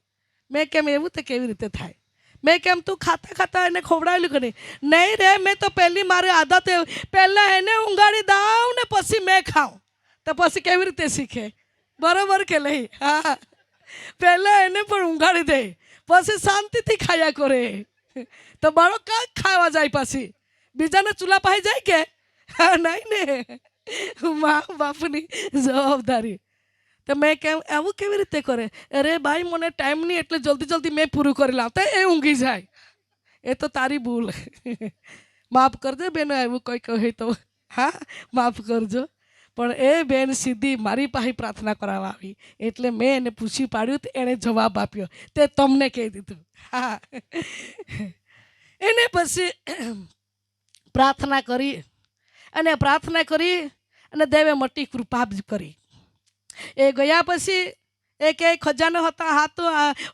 મેં કેમ એવું તો કેવી રીતે થાય? મેં કેમ તું ખાતા એને ખવડાવેલું કે નહીં રે, મેં તો પહેલી મારી આદત પહેલાં એને ઊંઘાડી દઉં ને પછી મેં ખાઉં, તો પછી કેવી રીતે શીખે? બરોબર કે નહીં? હા, પહેલાં એને પણ ઊંઘાડી દે, પછી શાંતિથી ખાયા કરે. તો બાળક કાં ખાવા જાય, પછી બીજાના ચૂલા પાસે જાય કે હા નહીં ને. મા બાપની જવાબદારી. તો મેં કેમ એવું કેવી રીતે કરે? અરે ભાઈ મને ટાઈમ નહીં એટલે જલ્દી જલ્દી મેં પૂરું કરી લાવતા, એ ઊંઘી જાય. એ તો તારી ભૂલ. માફ કરજો બેનો, એવું કોઈ કહે તો હા માફ કરજો. પણ એ બેન સીધી મારી પાસે પ્રાર્થના કરાવવા આવી, એટલે મેં એને પૂછી પાડ્યું તો એણે જવાબ આપ્યો, તે તમને કહી દીધું. હા, એને પછી પ્રાર્થના કરી અને દેવે મોટી કૃપા કરી. એ ગયા પછી એક ખજાનો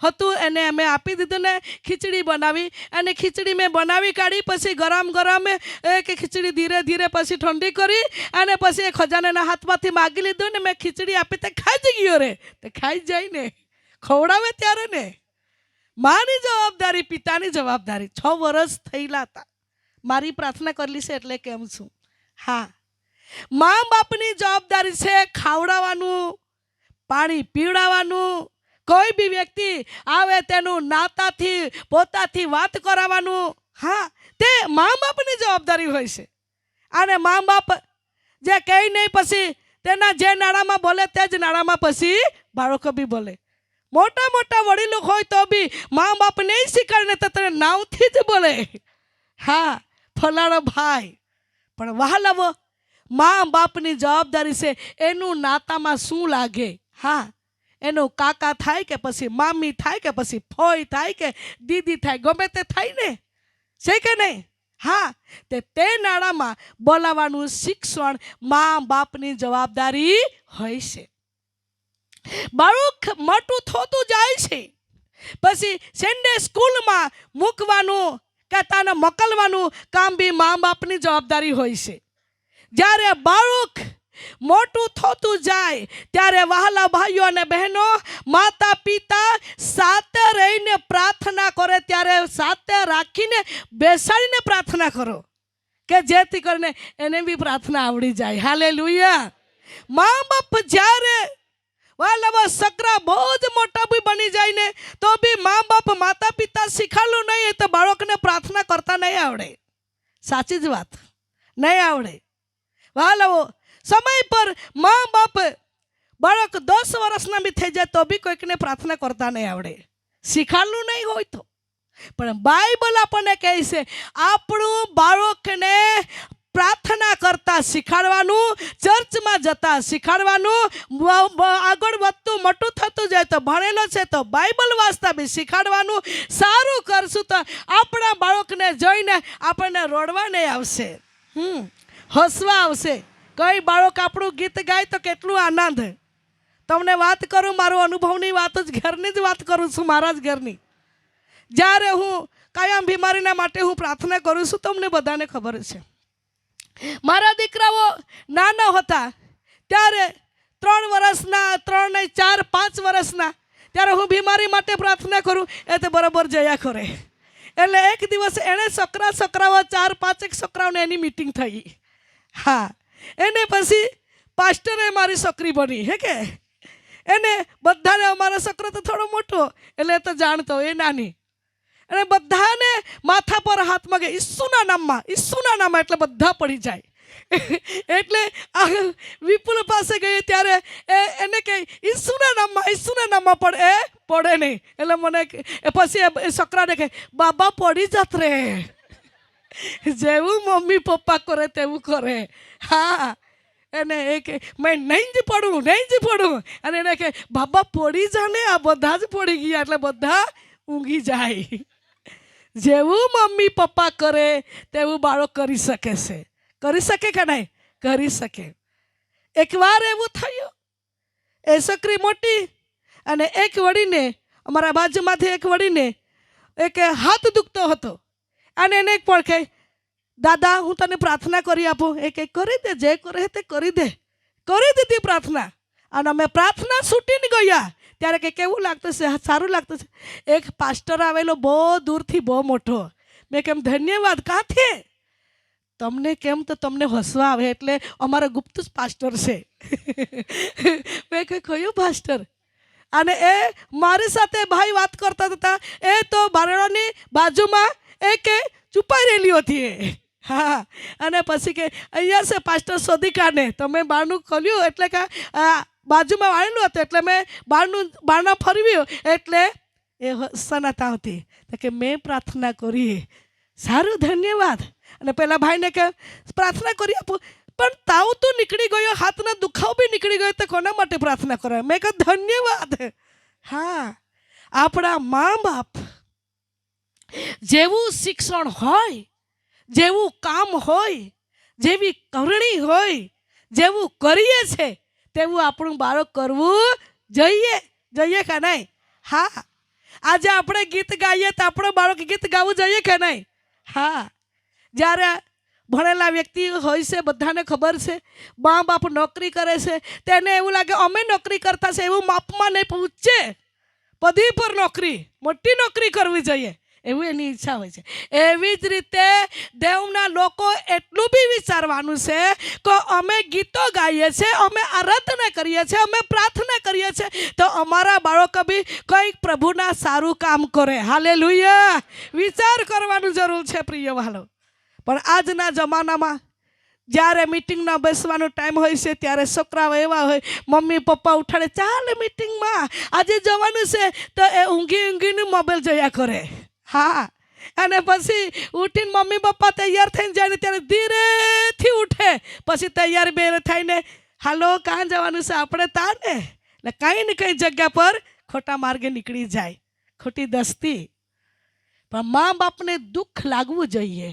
હતું એને અમે આપી દીધું ને ખીચડી બનાવી, અને ખીચડી મેં બનાવી કાઢી. પછી ગરમ એક ખીચડી ધીરે ધીરે પછી ઠંડી કરી, અને પછી એ ખજાનાના હાથમાંથી માગી લીધું ને મેં ખીચડી આપી. તે ખાઈ જ ગયો રે. તે ખાઈ જાય ને, ખવડાવે ત્યારે ને. માની જવાબદારી, પિતાની જવાબદારી. 6 વર્ષ થયેલા હતા. મારી પ્રાર્થના કરેલી છે એટલે કેમ છું. હા, મા બાપની જવાબદારી છે ખાવડાવવાનું, પાણી પીવડાવવાનું. કોઈ બી વ્યક્તિ આવે તેનું નાતાથી પોતાથી વાત કરાવવાનું. હા, તે મા બાપની જવાબદારી હોય છે. અને મા બાપ જે કહે નહીં, પછી તેના જે નાણામાં બોલે તે જ નાણામાં પછી બાળકો બી બોલે. મોટા મોટા વડીલો હોય તો બી મા બાપ નહીં શીખવાડીને તો તને નામથી જ બોલે. હા, ફલાણો ભાઈ. પણ વહાલાવો, મા બાપની જવાબદારી છે એનું નાતામાં શું લાગે. હા, એનું કાકા થાય કે પછી મામી થાય કે પછી ફોઈ થાય કે દીદી થાય, ગમે તે થાય ને, છે કે નહીં. હા, તે નાણામાં બોલાવાનું શિક્ષણ મા બાપની જવાબદારી હોય છે. બાળક મોટું થતું જાય છે, પછી સન્ડે સ્કૂલમાં મૂકવાનું કે તાને મોકલવાનું કામ બી મા બાપની જવાબદારી હોય છે. જ્યારે બાળક મોટું થતું જાય ત્યારે વહાલા ભાઈઓ અને બહેનો, માતા પિતા સાથે રહીને પ્રાર્થના કરે, ત્યારે સાથે રાખીને બેસાડીને પ્રાર્થના કરો કે જેથી કરીને એને બી પ્રાર્થના આવડી જાય. હાલેલુયા. મા બાપ જ્યારે વાલા સકરા બહુ જ મોટા બી બની જાય ને તો બી મા બાપ માતા પિતા શીખાડલું નહીં તો બાળકને પ્રાર્થના કરતા નહીં આવડે. સાચી જ વાત, નહીં આવડે. વાલાઓ, સમય પર મા બાપ બાળક 10 વર્ષના બી થઈ જાય તો બી કોઈકને પ્રાર્થના કરતા નહીં આવડે, શીખાડલું નહીં હોય તો. પણ બાઇબલ આપણને કહે છે આપણું બાળકને પ્રાર્થના કરતા શીખાડવાનું, ચર્ચમાં જતા શીખાડવાનું, આગળ વધતું મોટું થતું જાય તો ભણેલો છે તો બાઇબલ વાંચતા બી શીખાડવાનું. સારું કરશું તો આપણા બાળકને જોઈને આપણને રોડવા નહીં આવશે, હસવા આવશે. કઈ બાળક આપણું ગીત ગાય તો કેટલું આનંદ. તમને વાત કરું, મારો અનુભવની વાત જ, ઘરની જ વાત કરું છું, મારા જ ઘરની. જ્યારે હું કાયમ બીમારીના માટે હું પ્રાર્થના કરું છું, તમને બધાને ખબર છે. મારા દીકરાઓ નાના હતા ત્યારે 3 વર્ષના, 3 ને 4, 5 વર્ષના, ત્યારે હું બીમારી માટે પ્રાર્થના કરું એ તો બરાબર જયા કરે. એટલે એક દિવસ એણે છોકરાઓ 4-5 છોકરાઓને એની મીટિંગ થઈ. હા, એને પછી પાસ્ટરે મારી છોકરી બની. હે કે એને બધાને, અમારો છોકરો તો થોડો મોટો એટલે તો જાણતો, એ નાની, અને બધાને માથા પર હાથ માગે ઈસુના નામમાં એટલે બધા પડી જાય. એટલે વિપુલ પાસે ગઈ ત્યારે એને કહે ઈસુના નામમાં પણ એ પડે નહીં. એટલે મને પછી એ છોકરાને કહે બાબા પડી જાત રે. જેવું મમ્મી પપ્પા કરે તેવું કરે. હા, એને એ કે મેં નહીં જ પડું, અને એને કે બાબા પડી જા ને, આ બધા જ પડી ગયા એટલે બધા ઊંઘી જાય. જેવું મમ્મી પપ્પા કરે તેવું બાળક કરી શકે છે. કરી શકે કે નહીં? કરી શકે. એકવાર એવું થયું, એ છોકરી મોટી અને એક વડીને, અમારા બાજુમાંથી એક વડીને એક હાથ દુખતો હતો, અને એને એક પણ કહે દાદા હું તને પ્રાર્થના કરી આપું. એ કંઈ કરી દે, જે કરે તે કરી દે. કરી દીધી પ્રાર્થના. અને અમે પ્રાર્થના છૂટીને ગયા ત્યારે કે કેવું લાગતું છે? સારું લાગતું છે. એક પાસ્ટર આવેલો બહુ દૂરથી, બહુ મોટો. મેં કેમ ધન્યવાદ. કાંથી? તમને કેમ તો તમને હસવા આવે એટલે અમારા ગુપ્ત પાસ્ટર છે. મેં કહ્યું કયું પાસ્ટર? અને એ મારી સાથે ભાઈ વાત કરતા હતા, એ તો બારણાની બાજુમાં કે છુપાઈ રહેલી હતી એ. હા, અને પછી કે અહીંયા છે પાસ્ટર સોદિકાને, તો મેં બારણું ખોલ્યું એટલે કે બાજુમાં વાળેલું હતું, એટલે મેં બારણા ફરવ્યું, એટલે એ સનાતા હતી. તો કે મેં પ્રાર્થના કરી. સારું, ધન્યવાદ. અને પેલા ભાઈને કે પ્રાર્થના કરી આપું, પણ તાવ તો નીકળી ગયો, હાથના દુખાવ બી નીકળી ગયો, તો કોના માટે પ્રાર્થના કરે? મેં કહ્યું ધન્યવાદ. હા, આપણા મા બાપ જેવું શિક્ષણ હોય, જેવું કામ હોય, જેવી કરણી હોય, જેવું કરીએ છે તેવું આપણું બાળક કરવું જોઈએ. જોઈએ કે નહીં? હા, આજે આપણે ગીત ગાઈએ તો આપણો બાળક ગીત ગાવું જોઈએ કે નહીં? હા, જ્યારે ભણેલા વ્યક્તિ હોય છે, બધાને ખબર છે, મા બાપ નોકરી કરે છે, તેને એવું લાગે અમે નોકરી કરતા છે, એવું માપમાં નહીં પૂછે, પદવી પર નોકરી, મોટી નોકરી કરવી જોઈએ, એવું એની ઈચ્છા હોય છે. એવી જ રીતે દેવના લોકો એટલું બી વિચારવાનું છે કે અમે ગીતો ગાઈએ છીએ, અમે આરાધના કરીએ છીએ, અમે પ્રાર્થના કરીએ છીએ, તો અમારા બાળકો બી કંઈક પ્રભુના સારું કામ કરે. હાલેલુયા. વિચાર કરવાનું જરૂર છે પ્રિય વાલો. પણ આજના જમાનામાં જ્યારે મિટિંગના બેસવાનો ટાઈમ હોય છે ત્યારે છોકરાઓ એવા હોય, મમ્મી પપ્પા ઉઠાડે, ચાલ મિટિંગમાં આજે જવાનું છે, તો એ ઊંઘીને મોબાઈલ જોયા કરે. હા, અને પછી ઉઠીને મમ્મી પપ્પા તૈયાર થઈને જાય ને ત્યારે ધીરેથી ઉઠે, પછી તૈયાર બે થઈને હાલો કાં જવાનું છે આપણે તાને, એટલે કંઈ ને કંઈ જગ્યા પર ખોટા માર્ગે નીકળી જાય, ખોટી દસ્તી. પણ મા બાપને દુઃખ લાગવું જોઈએ,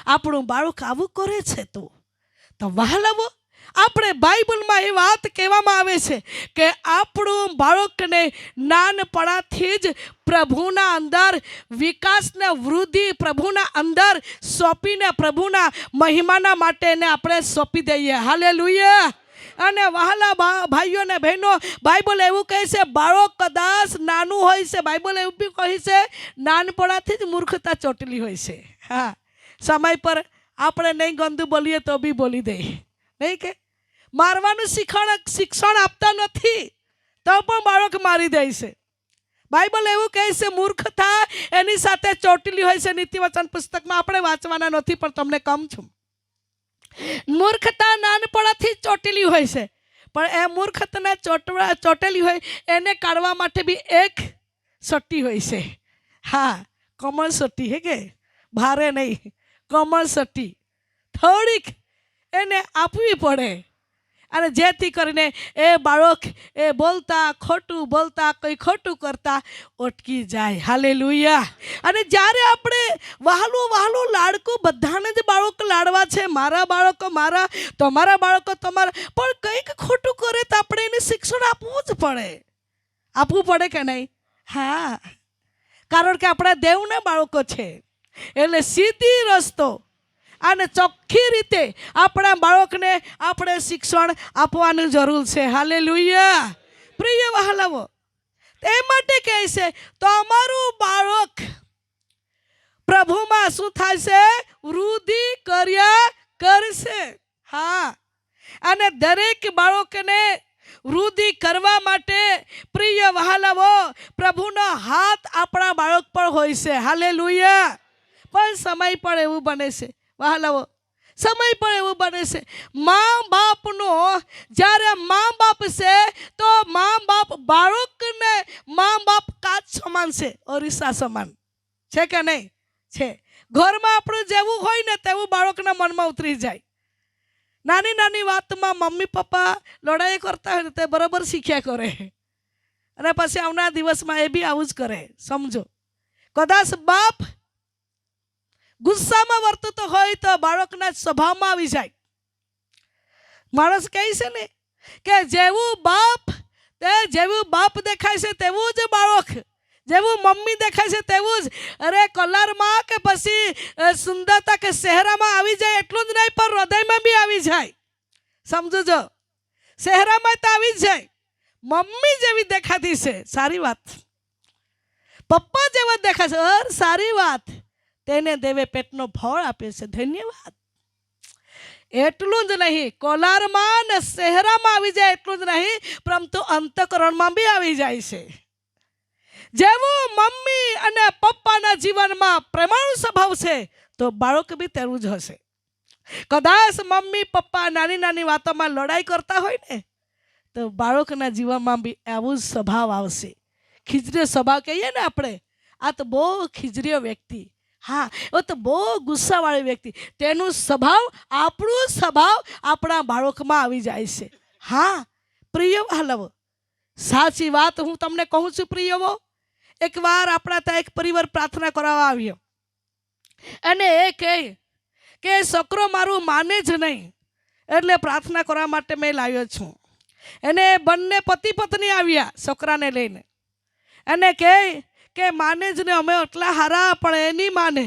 આપણું બાળક આવું કરે છે તો વહાલાવો, આપણે બાઇબલમાં એ વાત કહેવામાં આવે છે કે આપણું બાળકને નાનપણાથી જ પ્રભુના અંદર વિકાસને વૃદ્ધિ પ્રભુના અંદર સોંપીને પ્રભુના મહિમાના માટે એને આપણે સોંપી દઈએ. હાલેલુયા. અને વહાલા ભાઈઓ અને બહેનો, બાઇબલ એવું કહે છે બાળક કદાચ નાનું હોય છે, બાઇબલ એવું બી કહે છે નાનપણાથી જ મૂર્ખતા ચોટેલી હોય છે. હા, સમય પર આપણે નહીં ગંદુ બોલીએ તો બી બોલી દે, નહીં કે મારવાનું શિક્ષણ આપતા નથી તો પણ બાળક મારી દે છે. બાઇબલ એવું કહે છે મૂર્ખતા એની સાથે ચોટેલી હોય છે. નીતિવચન પુસ્તકમાં આપણે વાંચવાના નથી, પણ તમને કહું છું, મૂર્ખતા નાનપણથી ચોટેલી હોય છે, પણ એ મૂર્ખતાને ચોટેલી હોય એને કાઢવા માટે બી એક સટ્ટી હોય છે. હા, કમળ સટ્ટી, હે કે ભારે નહીં, કમળ સટ્ટી થોડીક એને આપવી પડે, અને જેથી કરીને એ બાળક એ બોલતા ખોટું બોલતા કંઈ ખોટું કરતા અટકી જાય. હાલેલુયા. અને જ્યારે આપણે વહાલું લાડકું, બધાને જ બાળક લાડવા છે, મારા બાળકો મારા, તમારા બાળકો તમારા, પણ કંઈક ખોટું કરે તો આપણે એને શિક્ષણ આપવું પડે કે નહીં? હા, કારણ કે આપણા દેવના બાળકો છે, એટલે સીધી રસ્તો અને ચોખ્ખી રીતે આપણા બાળકને આપણે શિક્ષણ આપવાની જરૂર છે. હાલેલુયા. પ્રિય વહાલાઓ, એ માટે કહે છે તો અમારું બાળક પ્રભુમાં શું થાય છે? વૃદ્ધિ કર્યા કરશે. હા, અને દરેક બાળકને વૃદ્ધિ કરવા માટે પ્રિય વહાલાઓ પ્રભુનો હાથ આપણા બાળક પર હોય છે. હાલેલુયા. પણ સમય પણ એવું બને છે વહાલાઓ, સમય પણ એવું બને છે, મા બાપનો જ્યારે મા બાપ છે તો મા બાપ બાળકને મા બાપ કાચ સમાન છે, અરીસા સમાન છે કે નહીં? છે. ઘરમાં આપણું જેવું હોય ને તેવું બાળકના મનમાં ઉતરી જાય. નાની નાની વાતમાં મમ્મી પપ્પા લડાઈ કરતા હોય ને તે બરાબર શીખ્યા કરે, અને પછી આવનાર દિવસમાં એ બી આવું જ કરે. સમજો, કદાચ બાપ ગુસ્સામાં વર્તતો હોય તો બાળકના સ્વભાવમાં આવી જાય. માણસ કહે છે ને કે જેવું બાપ દેખાય છે તેવું જ બાળક, જેવું મમ્મી દેખાય છે તેવું જ. અરે કલરમાં કે પછી સુંદરતા કે ચહેરામાં આવી જાય એટલું જ નહીં, પણ હૃદયમાં બી આવી જાય. સમજો છો, ચહેરામાં તો આવી જ જાય. મમ્મી જેવી દેખાતી છે, સારી વાત. પપ્પા જેવા દેખાય છે, સારી વાત. તેને દેવે પેટનો ફળ આપે છે, ધન્યવાદ. એટલું જ નહીં, કોલારમાં ને શહેરામાં આવી જાય એટલું જ નહીં, પરંતુ અંતઃકરણમાં બી આવી જાય છે. જેવું મમ્મી અને પપ્પાના જીવનમાં પ્રેમાળુ સ્વભાવ છે તો બાળક બી તેવું જ હશે. કદાચ મમ્મી પપ્પા નાની નાની વાતોમાં લડાઈ કરતા હોય ને તો બાળકના જીવનમાં બી આવું જ સ્વભાવ આવશે. ખીજરીયો સ્વભાવ કહીએ ને આપણે, આ તો બહુ ખીજરીયો વ્યક્તિ, હા એ તો બહુ ગુસ્સાવાળી વ્યક્તિ, તેનું સ્વભાવ આપણું સ્વભાવ આપણા બાળકમાં આવી જાય છે. હા પ્રિય વાલવો, સાચી વાત હું તમને કહું છું પ્રિયવો. એકવાર આપણા ત્યાં એક પરિવાર પ્રાર્થના કરવા આવ્યો અને એ કહે કે છોકરો મારું માને જ નહીં, એટલે પ્રાર્થના કરવા માટે મેં લાવ્યો છું. એને બંને પતિ પત્ની આવ્યા છોકરાને લઈને, અને કહે કે માને જ ને અમે એટલા હારા, પણ એ નહીં માને.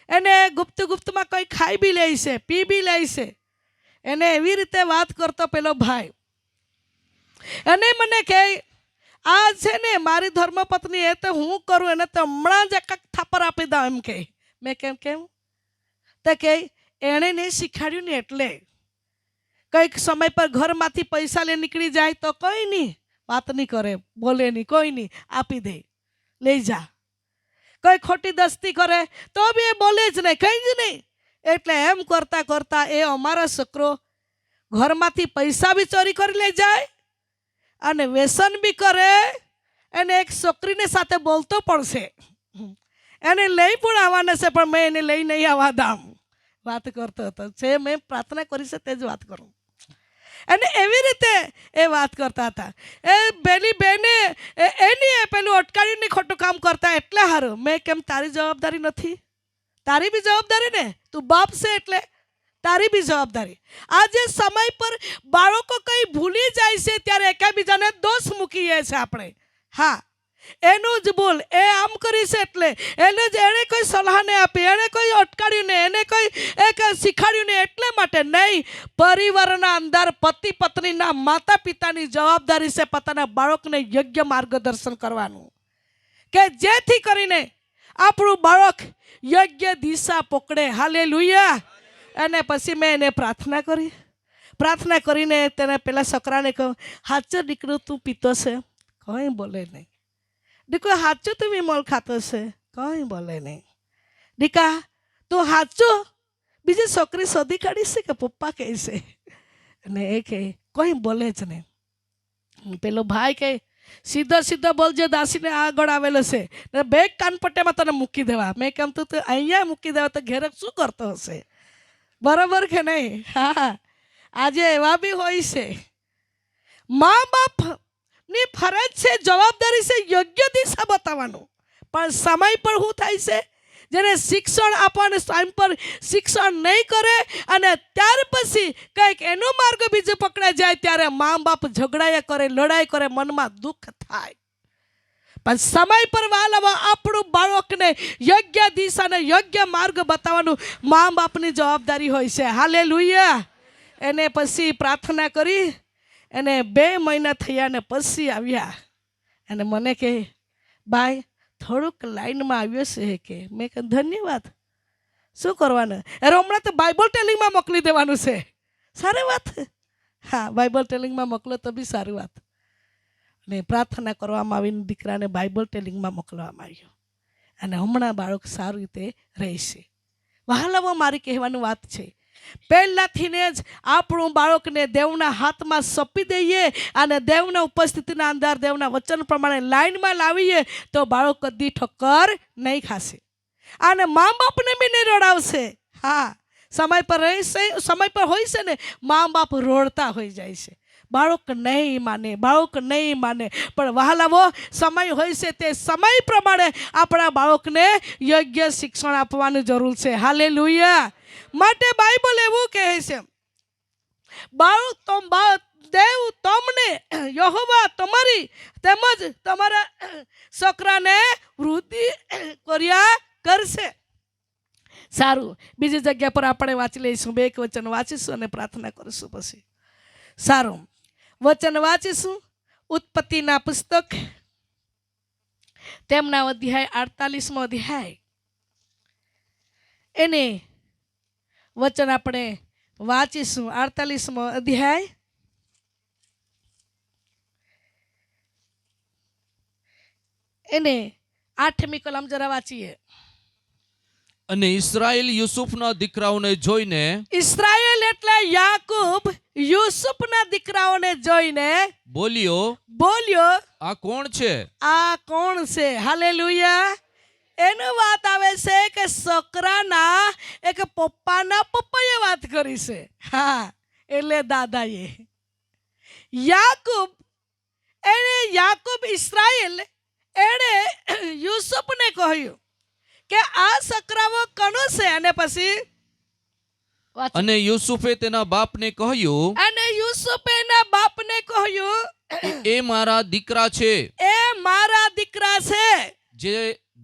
એને ગુપ્તમાં કંઈ ખાઈ બી લે છે, પી બી લે છે. એને એવી રીતે વાત કરતો પેલો ભાઈ. અને મને કહે આ છે ને મારી ધર્મપત્ની, એ તો હું કરું એને તો હમણાં જ એક થાપર આપી દઉં એમ કહે. મેં કેમ તો કહે એણે નહીં શીખવાડ્યું ને એટલે. કંઈક સમય પર ઘરમાંથી પૈસા લઈ નીકળી જાય તો કંઈ નહીં, વાત નહીં કરે, બોલે નહીં, કોઈ નહીં, આપી દે, લઈ જા. કંઈ ખોટી દસ્તી કરે તો બી એ બોલે જ નહીં, કંઈ જ નહીં. એટલે એમ કરતાં કરતાં એ અમારો છોકરો ઘરમાંથી પૈસા બી ચોરી કરી લઈ જાય અને વ્યસન બી કરે, અને એક છોકરીને સાથે બોલતો પણ છે. એને લઈ પણ આવવાના છે, પણ મેં એને લઈ નહીં આવવા દામ વાત કરતો હતો. જે મેં પ્રાર્થના કરી છે તે જ વાત કરું. અને એવી રીતે એ વાત કરતા હતા. એ પેલી બેને એની પેલું અટકાડીને ખોટું કામ કરતા એટલે સારું. મેં કેમ તારી જવાબદારી નથી? તારી બી જવાબદારી ને, તું બાપ છે એટલે તારી બી જવાબદારી. આજે સમય પર બાળકો કંઈ ભૂલી જાય છે ત્યારે એકબીજાને દોષ મૂકીએ છે આપણે. હા એનું જ ભૂલ, એ આમ કરી છે એટલે એણે કોઈ સલાહ નહીં આપી, એણે કોઈ અટકાડ્યું નહીં, એને કોઈ એક શીખવાડ્યું નહીં, એટલે માટે નહીં. પરિવારના અંદર પતિ પત્નીના માતા પિતાની જવાબદારી છે પોતાના બાળકને યોગ્ય માર્ગદર્શન કરવાનું, કે જેથી કરીને આપણું બાળક યોગ્ય દિશા પકડે. હાલેલુયા. અને પછી મેં એને પ્રાર્થના કરીને તેને પેલા છોકરાને કહું, હાચો દીકરો તું પીતો છે? કંઈ બોલે નહીં. દીકરો હાચું તું વિમલ ખાતો છે? કંઈ બોલે નહીં. દીકા તું હાચું બીજી છોકરી શોધી કાઢી છે કે પપ્પા કહે છે? અને એ કહે કંઈ બોલે જ નહીં. પેલો ભાઈ કહે સીધો બોલજે, દાસીને આગળ આવેલો છે, બે કાનપટ્ટામાં તને મૂકી દેવા. મેં કેમ તું અહીંયા મૂકી દેવા તો ઘેર શું કરતો હશે? બરાબર કે નહીં? હા આજે એવા બી હોય છે. મા બાપ ની ફરજ છે, જવાબદારી છે યોગ્ય દિશા બતાવવાનું, પણ સમય પર શું થાય છે, જેને શિક્ષણ આપવાનું ટાઈમ પર શિક્ષણ નહીં કરે અને ત્યાર પછી કંઈક એનો માર્ગ બીજો પકડાઈ જાય ત્યારે મા બાપ ઝઘડાયા કરે, લડાઈ કરે, મનમાં દુઃખ થાય. પણ સમય પર વાલાવા આપણું બાળકને યોગ્ય દિશાને યોગ્ય માર્ગ બતાવવાનું મા બાપની જવાબદારી હોય છે. હાલેલુયા. એને પછી પ્રાર્થના કરી, એને 2 મહિના થયા ને પછી આવ્યા અને મને કહે બાય થોડુંક લાઈનમાં આવ્યો છે કે. મેં કહ્યું ધન્યવાદ. શું કરવાનું? અરે હમણાં તો બાઇબલ ટેલિંગમાં મોકલી દેવાનું છે. સારી વાત. હા બાઇબલ ટેલિંગમાં મોકલો તો બી સારી વાત. અને પ્રાર્થના કરવામાં આવીને દીકરાને બાઇબલ ટેલિંગમાં મોકલવામાં આવ્યો અને હમણાં બાળક સારી રીતે રહેશે. વહાલાઓ મારી કહેવાની વાત છે, પહેલાથી જ આપણું બાળકને દેવના હાથમાં સોંપી દઈએ અને દેવના ઉપસ્થિતિના અંદર દેવના વચન પ્રમાણે લાઈનમાં લાવીએ તો બાળક કદી ઠક્કર નહીં ખાશે અને મા બાપને બી નહીં રડાવશે. હા સમય પર રહેશે, સમય પર હોય છે ને મા બાપ રોડતા હોઈ જાય છે. બાળક નહીં માને. પણ વહાલાવો સમય હોય છે તે સમય પ્રમાણે આપણા બાળકને યોગ્ય શિક્ષણ આપવાની જરૂર છે. હાલેલુયા. માટે બાઇબલ એવું કહે છે, દેવ તમને યહોવા તમારી તેમજ તમારા છોકરાને વૃદ્ધિ કર્યા કરશે. સારું, બીજી જગ્યા પર આપણે વાંચી લઈશું. 2 વચન વાંચીશું અને પ્રાર્થના કરીશું. પછી સારું વચન વાંચીશું. ઉત્પત્તિના પુસ્તક તેમના અધ્યાય 48મો અધ્યાય એને વચન આપણે વાંચીશું 48મો અધ્યાય એને 8મી કલમ જરા વાંચીએ. અને ઇસ્રાયેલ યુસુફના દીકરાઓને જોઈને, ઇસ્રાયેલ એટલે યાકૂબ યુસુફના દીકરાઓને જોઈને બોલ્યો, આ કોણ છે? આ કોણ છે? હાલેલુયા. એનું વાત આવે છે કે છોકરાના એક પપ્પાના પપ્પાએ વાત કરી છે. હા, એટલે દાદાએ યાકૂબ ઇસ્રાયેલ એણે યુસુફને કહ્યું કે આ છોકરાઓ કોનો છે? અને પછી અને યુસુફે તેના બાપને કહ્યું, એ મારા દીકરા છે, જે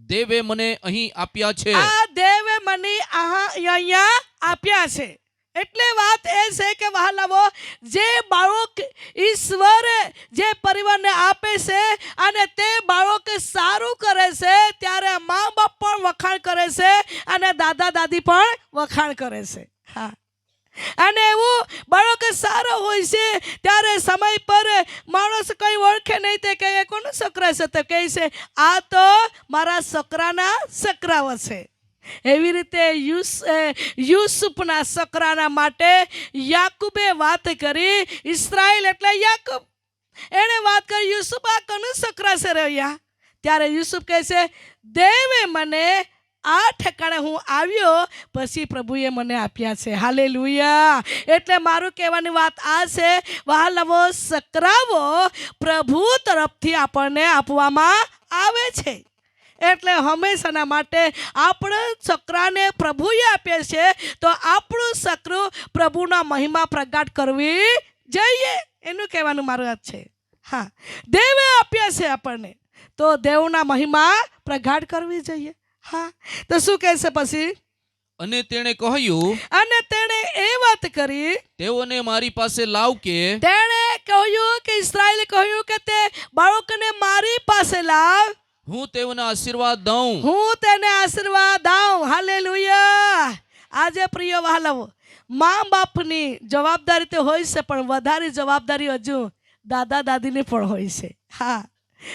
દેવે મને અહીં આપ્યા છે. આ દેવે મને અહીંયા આપ્યા છે. એટલે વાત એ છે કે વહાલાઓ, જે બાળક ઈશ્વર જે પરિવારને આપે છે અને તે બાળક સારું કરે છે ત્યારે મા બાપ પણ વખાણ કરે છે અને દાદા દાદી પણ વખાણ કરે છે. હા, અને એવું બાળક સારો હોય છે ત્યારે સમય પર માણસ કઈ ઓળખે નહીં તે કહે કોનું છોકરા છે? તો કહે છે આ તો મારા છોકરાના છોકરાઓ છે. એવી રીતે યુસુફના છોકરાના માટે યાકૂબે વાત કરી. ઇસ્રાયેલ એટલે યાકૂબ, એણે વાત કરી યુસુફ આ કોનું છોકરા છે રહ્યા? ત્યારે યુસુફ કહે છે દેવે મને આ ઠેકાણે હું આવ્યો પછી પ્રભુએ મને આપ્યા છે. હાલેલુયા. એટલે મારું કહેવાની વાત આ છે, વહાલાઓ, છોકરાઓ પ્રભુ તરફથી આપણને આપવામાં આવે છે. એટલે હંમેશાના માટે આપણા છોકરાને પ્રભુએ આપે છે તો આપણું છોકરું પ્રભુના મહિમા પ્રગટ કરવી જોઈએ. એનું કહેવાનું મારું વાત છે. હા, દેવે આપ્યા છે આપણને તો દેવના મહિમા પ્રગટ કરવી જોઈએ. હા, તો શું કહેશે પછી? અને તેણે કહ્યું, અને તેણે એ વાત કરી, તેઓને મારી પાસે લાવ. કે તેણે કહ્યું કે ઇસ્રાયેલે કહ્યું કે તે બાળકને મારી પાસે લાવ, હું તેઓને આશીર્વાદ દઉં. હાલેલુયા. આજે પ્રિય વહાલાઓ, મા બાપની જવાબદારી તો હોય છે પણ વધારે જવાબદારી હજુ દાદા દાદીની પણ હોય છે. હા,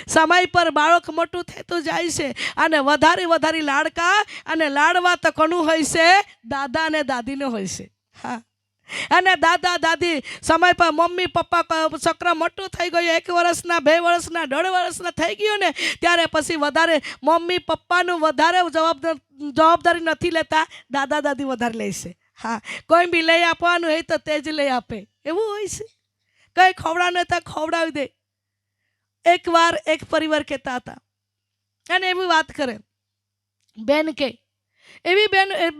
સમય પર બાળક મોટું થતું જાય છે અને વધારે લાડકા અને લાડવા તો કોનું હોય છે? દાદા અને દાદીને હોય છે. હા, અને દાદા દાદી સમય પર મમ્મી પપ્પા છોકરા મોટું થઈ ગયું, 1 વર્ષના 2 વર્ષના 1.5 વર્ષના થઈ ગયું ને ત્યારે પછી વધારે મમ્મી પપ્પાનું વધારે જવાબદારી નથી લેતા, દાદા દાદી વધારે લે છે. હા, કોઈ બી લઈ આપવાનું હોય તો તે જ લઈ આપે, એવું હોય છે. કંઈ ખવડાવવાનું તો ખવડાવી દે. એકવાર એક પરિવાર કહેતા હતા અને એવી વાત કરે, બેન કે એવી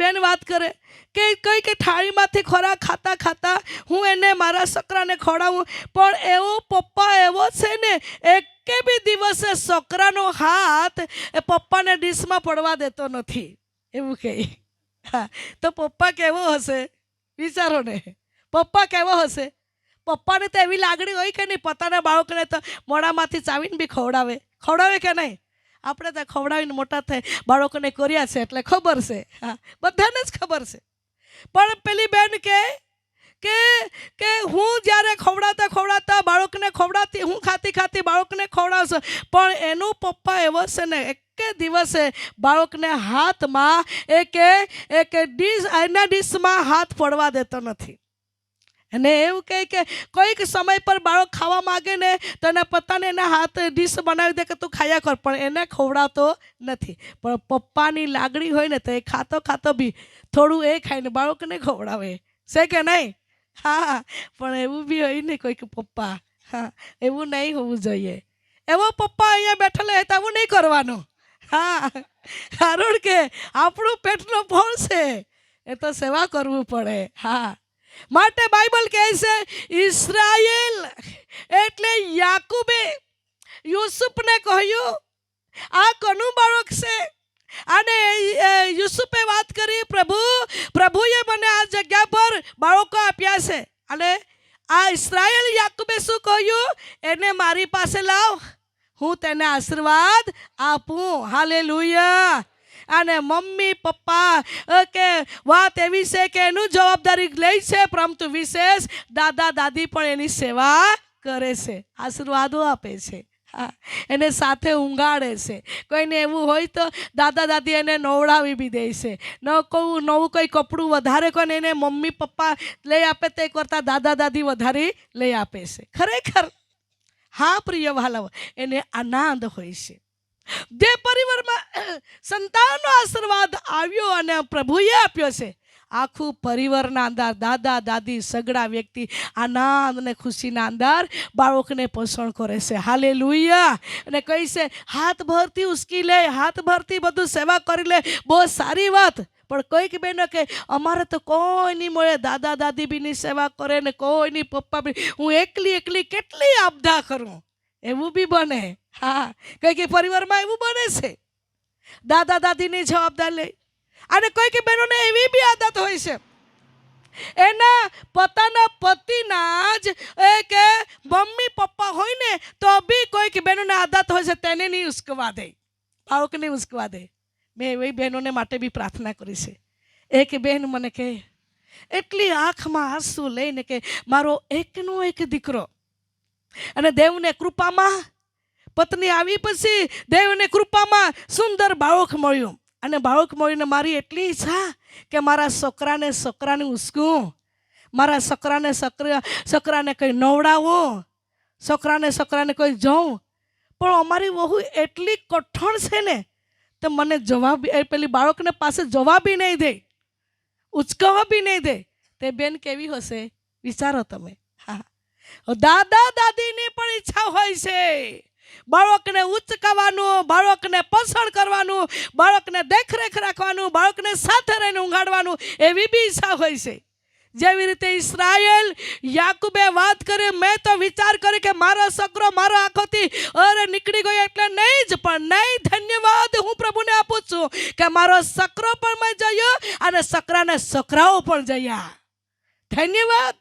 બેન વાત કરે કે કઈ કે થાળીમાંથી ખોરાક ખાતા હું એને મારા છોકરાને ખવડાવું, પણ એવો પપ્પા એવો છે ને એકે બી દિવસે છોકરાનો હાથ એ પપ્પાને ડીશમાં પડવા દેતો નથી, એવું કહે. હા, તો પપ્પા કેવો હશે? વિચારો ને, પપ્પા કેવો હશે? પપ્પાને તો એવી લાગણી હોય કે નહીં, પોતાના બાળકને તો મોઢામાંથી ચાવીને બી ખવડાવે કે નહીં? આપણે તો ખવડાવીને મોટા થાય બાળકોને કર્યા છે એટલે ખબર છે. હા, બધાને જ ખબર છે. પણ પેલી બેન કે હું જ્યારે ખવડાવતા બાળકને ખવડાવતી, હું ખાતી બાળકને ખવડાવશે, પણ એનો પપ્પા એવો છે ને એકે દિવસે બાળકને હાથમાં એક ડીશમાં હાથ પડવા દેતો નથી. અને એવું કહે કે કોઈક સમય પર બાળક ખાવા માગે ને તો એના પપ્પાને એના હાથ ડીશ બનાવી દે કે તું ખાયા કર, પણ એને ખવડાવતો નથી. પણ પપ્પાની લાગણી હોય ને તો એ ખાતો બી થોડું એ ખાઈને બાળકને ખવડાવે છે કે નહીં? હા, પણ એવું બી હોય ને કોઈક પપ્પા. હા, એવું નહીં હોવું જોઈએ. એવો પપ્પા અહીંયા બેઠેલો હોય તો આવું નહીં કરવાનું. હા, કારણ કે આપણું પેટનો ફળ છે, એ તો સેવા કરવું પડે. હા, માટે બાઇબલ કહે છે ઇસ્રાયેલ એટલે યાકૂબે યુસુફને કહ્યું આ કોનું બાળક છે? અને યુસુફે વાત કરી પ્રભુએ મને આ જગ્યા પર બાળકો આપ્યા છે. અને આ ઇસ્રાયેલ યાકૂબે શું કહ્યું? એને મારી પાસે લાવ, હું તેને આશીર્વાદ આપું. હાલેલુયા. અને મમ્મી પપ્પા કે વાત એવી છે કે એનું જવાબદારી લે છે, પરંતુ વિશેષ દાદા દાદી પણ એની સેવા કરે છે, આશીર્વાદો આપે છે, હા, એને સાથે ઊંઘાડે છે. કોઈને એવું હોય તો દાદા દાદી એને નવડાવી બી દે છે. નવું કોઈ કપડું વધારે કોઈને એને મમ્મી પપ્પા લઈ આપે તે કરતાં દાદા દાદી વધારે લઈ આપે છે. ખરેખર હા પ્રિય વાલાઓ, એને આનંદ હોય છે. જે પરિવારમાં સંતાનનો આશીર્વાદ આવ્યો અને પ્રભુએ આપ્યો છે, આખું પરિવારના અંદર દાદા દાદી સગડા વ્યક્તિ આનંદ અને ખુશીના અંદર બાળકને પોષણ કરે છે. હાલેલુયા. અને કહે છે હાથ ભરતી ઉસકી લે, હાથ ભરતી બધું સેવા કરી લે, બહુ સારી વાત. પણ કોઈક બહેનો કે અમારે તો કોઈ નહીં મળે, દાદા દાદી બી ની સેવા કરે ને કોઈ નહીં પપ્પા બી, હું એકલી કેટલી આપદા કરું. એવું બી બને. હા, કઈ પરિવારમાં એવું બને છે, દાદા દાદીની જવાબદારી લે. અને કોઈક બહેનોને એવી બી આદત હોય છે, એના પોતાના પતિના જ કે મમ્મી પપ્પા હોય ને તો બી કોઈક બહેનોને આદત હોય છે તેને નહીં ઉસકવા દે, બાળકને ઉસકવા દે. મેં એવી બહેનોને માટે બી પ્રાર્થના કરી છે. એક બહેન મને કહે, એટલી આંખમાં આંસુ લઈને કે મારો એકનો એક દીકરો, અને દેવને કૃપામાં પત્ની આવી પછી દેવને કૃપામાં સુંદર બાળક મળ્યું. અને બાળક મળીને મારી એટલી ઈચ્છા કે મારા છોકરાને ઉસકું, મારા છોકરાને કંઈ નવડાવું, છોકરાને કોઈ જોઉં. પણ અમારી વહુ એટલી કઠણ છે ને, તો મને જવાબ પેલી બાળકને પાસે જવાબ બી નહીં દે, ઉચકાવા બી નહીં દે. તે બેન કેવી હશે વિચારો તમે. હા, દાદા દાદીની પણ ઈચ્છા હોય છે બાળકને ઉચકાવવાનું, બાળકને પોષણ કરવાનું, બાળકને દેખરેખ રાખવાનું, બાળકને સાથે રહીને ઊંઘાડવાનું, એવી બી ઈચ્છા હોય છે. જેવી રીતે ઇસ્રાયેલ યાકૂબે વાત કરી, મેં તો વિચાર કર્યો કે મારો છોકરો મારા આંખોથી અરે નીકળી ગયો એટલે નહીં જ, પણ નહીં, ધન્યવાદ હું પ્રભુને આપું છું કે મારો છોકરો પણ મેં જયો અને છોકરાઓ પણ જયા. ધન્યવાદ.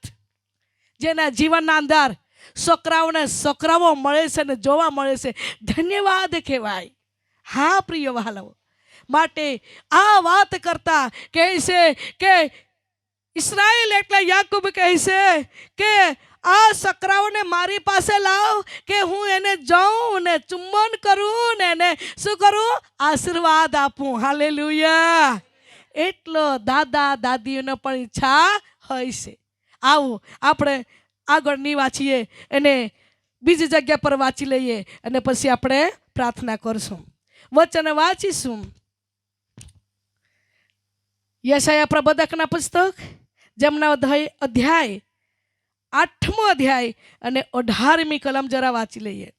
જેના જીવનના અંદર છોકરાઓ મળે છે ને જોવા મળે છે, ધન્યવાદ કહેવાય. હા પ્રિય વહાલાઓ, માટે આ વાત કરતા કહે છે કે ઇસ્રાયેલ એટલે યાકૂબ કહે છે કે આ છોકરાઓને મારી પાસે લાવ કે હું એને જાઉં ને ચુંબન કરું ને એને શું કરું, આશીર્વાદ આપું. હાલેલુયા. એટલો દાદા દાદીઓને પણ ઈચ્છા હોય છે. આવું આપણે આગળની વાંચીએ અને બીજી જગ્યા પર વાંચી લઈએ અને પછી આપણે પ્રાર્થના કરશું, વચન વાંચીશું. યશાયા પ્રબોધકના પુસ્તક જેમના અધ્યાય 8મો અધ્યાય અને 18મી કલમ જરા વાંચી લઈએ.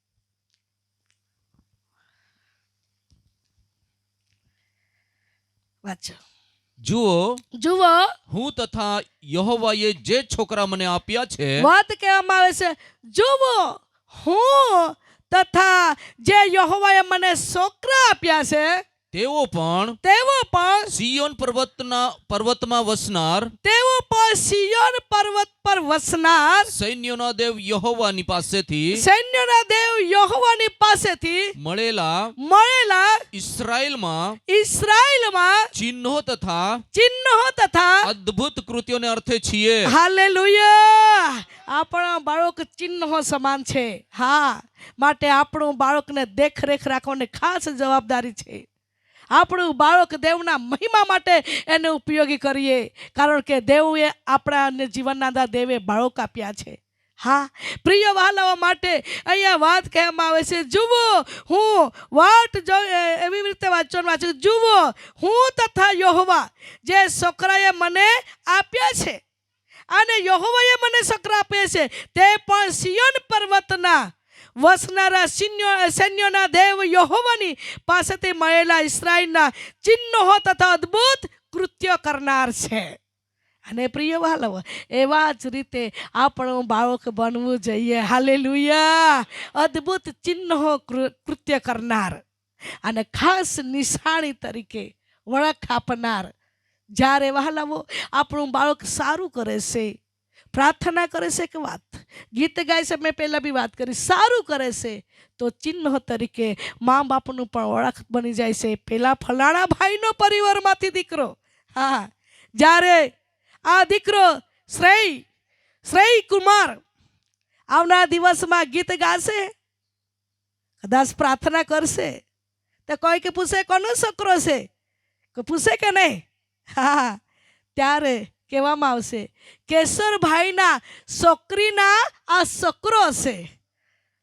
વાંચો. જુઓ હું તથા યહોવાએ જે છોકરા મને આપ્યા છે, વાત કહેવામાં આવે છે, જુઓ હું તથા જે યહોવાએ મને છોકરા આપ્યા છે તેઓ પણ સિયોન પર્વતમાં વસનાર, પર વસનાર સૈન્યોના દેવ યહોવાની પાસેથી મળેલા ઇસ્રાયેલમાં ચિહ્નો તથા અદ્ભુત કૃત્યોને અર્થે છીએ. હાલેલુયા. આપણા બાળક ચિહ્નો સમાન છે. હા, માટે આપણું બાળકને દેખરેખ રાખવાની ખાસ જવાબદારી છે. આપણું બાળક દેવના મહિમા માટે એને ઉપયોગી કરીએ, કારણ કે દેવે આપણા જીવનના અંદર દેવે બાળક આપ્યા છે. હા પ્રિય વહાલાઓ, માટે અહીંયા વાત કહેવામાં આવે છે, જુઓ હું એવી રીતે વાંચું, જુઓ હું તથા યહોવા જે છોકરાએ મને આપ્યા છે, અને યહોવાએ મને છોકરા આપ્યા છે તે પણ સિયોન પર્વતના વસનારા સૈન્યોના દેવ યહોવાની પાસેથી મળેલા ઇસ્રાયેલના ચિહ્નો તથા અદ્ભુત કૃત્ય કરનાર છે. અને પ્રિય વાલવ, એવા જ રીતે આપણું બાળક બનવું જોઈએ. હાલેલુયા. અદ્ભુત ચિહ્નો કૃત્ય કરનાર અને ખાસ નિશાની તરીકે વળખ આપનાર. જ્યારે વહાલાવો આપણું બાળક સારું કરે છે, પ્રાર્થના કરે છે કે વાત ગીત ગાય છે, મેં પહેલાં બી વાત કરી, સારું કરે છે તો ચિહ્ન તરીકે મા બાપનું પણ ઓળખ બની જાય છે. પેલા ફલાણા ભાઈનો પરિવારમાંથી દીકરો, હા, જ્યારે આ દીકરો શ્રેય કુમાર આવનાર દિવસમાં ગીત ગાશે, કદાચ પ્રાર્થના કરશે તો કોઈ કે પૂછે કોનો છોકરો છે, કોઈ પૂછે કે નહીં? હા, ત્યારે કહેવામાં આવશે કેશરભાઈના છોકરીના આ છોકરો છે.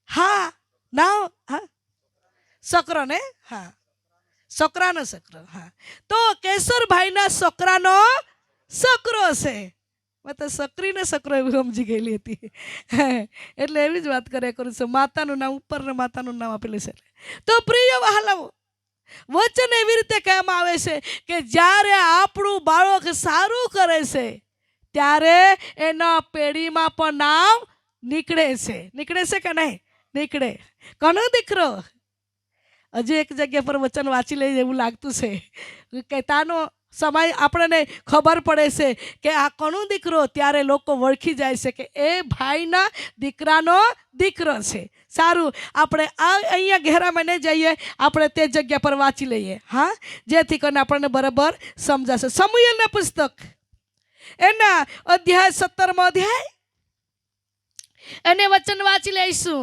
હા, ના, હા, છોકરો ને, હા, છોકરાનો છોકરો, હા, તો કેશરભાઈના છોકરાનો છોકરો છે. મેં તો છોકરીને છોકરો એવું સમજી ગયેલી હતી, એટલે એવી જ વાત કર્યા કરું છું. માતાનું નામ ઉપર ને માતાનું નામ આપેલું છે. તો પ્રિય વહાલાઓ, વચન એવી રીતે કહેવામાં આવે છે કે જ્યારે આપણું બાળક સારું કરે છે ત્યારે એના પેઢીમાં પણ નામ નીકળે છે. નીકળે છે કે નહીં? નીકળે. કોનો દીકરો? હજુ એક જગ્યા પર વચન વાંચી લઈએ એવું લાગતું છે કે તાનો સમય આપણને ખબર પડે છે કે આ કોનો દીકરો, ત્યારે લોકો ઓળખી જાય છે કે એ ભાઈના દીકરાનો દીકરો છે. સારું, આપણે અહીંયા ગહેરામાં નહીં જઈએ, આપણે તે જગ્યા પર વાંચી લઈએ, હા, જેથી કરીને આપણને બરાબર સમજાશે. સમુએલના પુસ્તક એના અધ્યાય 17મો અધ્યાય એને વચન વાંચી લઈશું.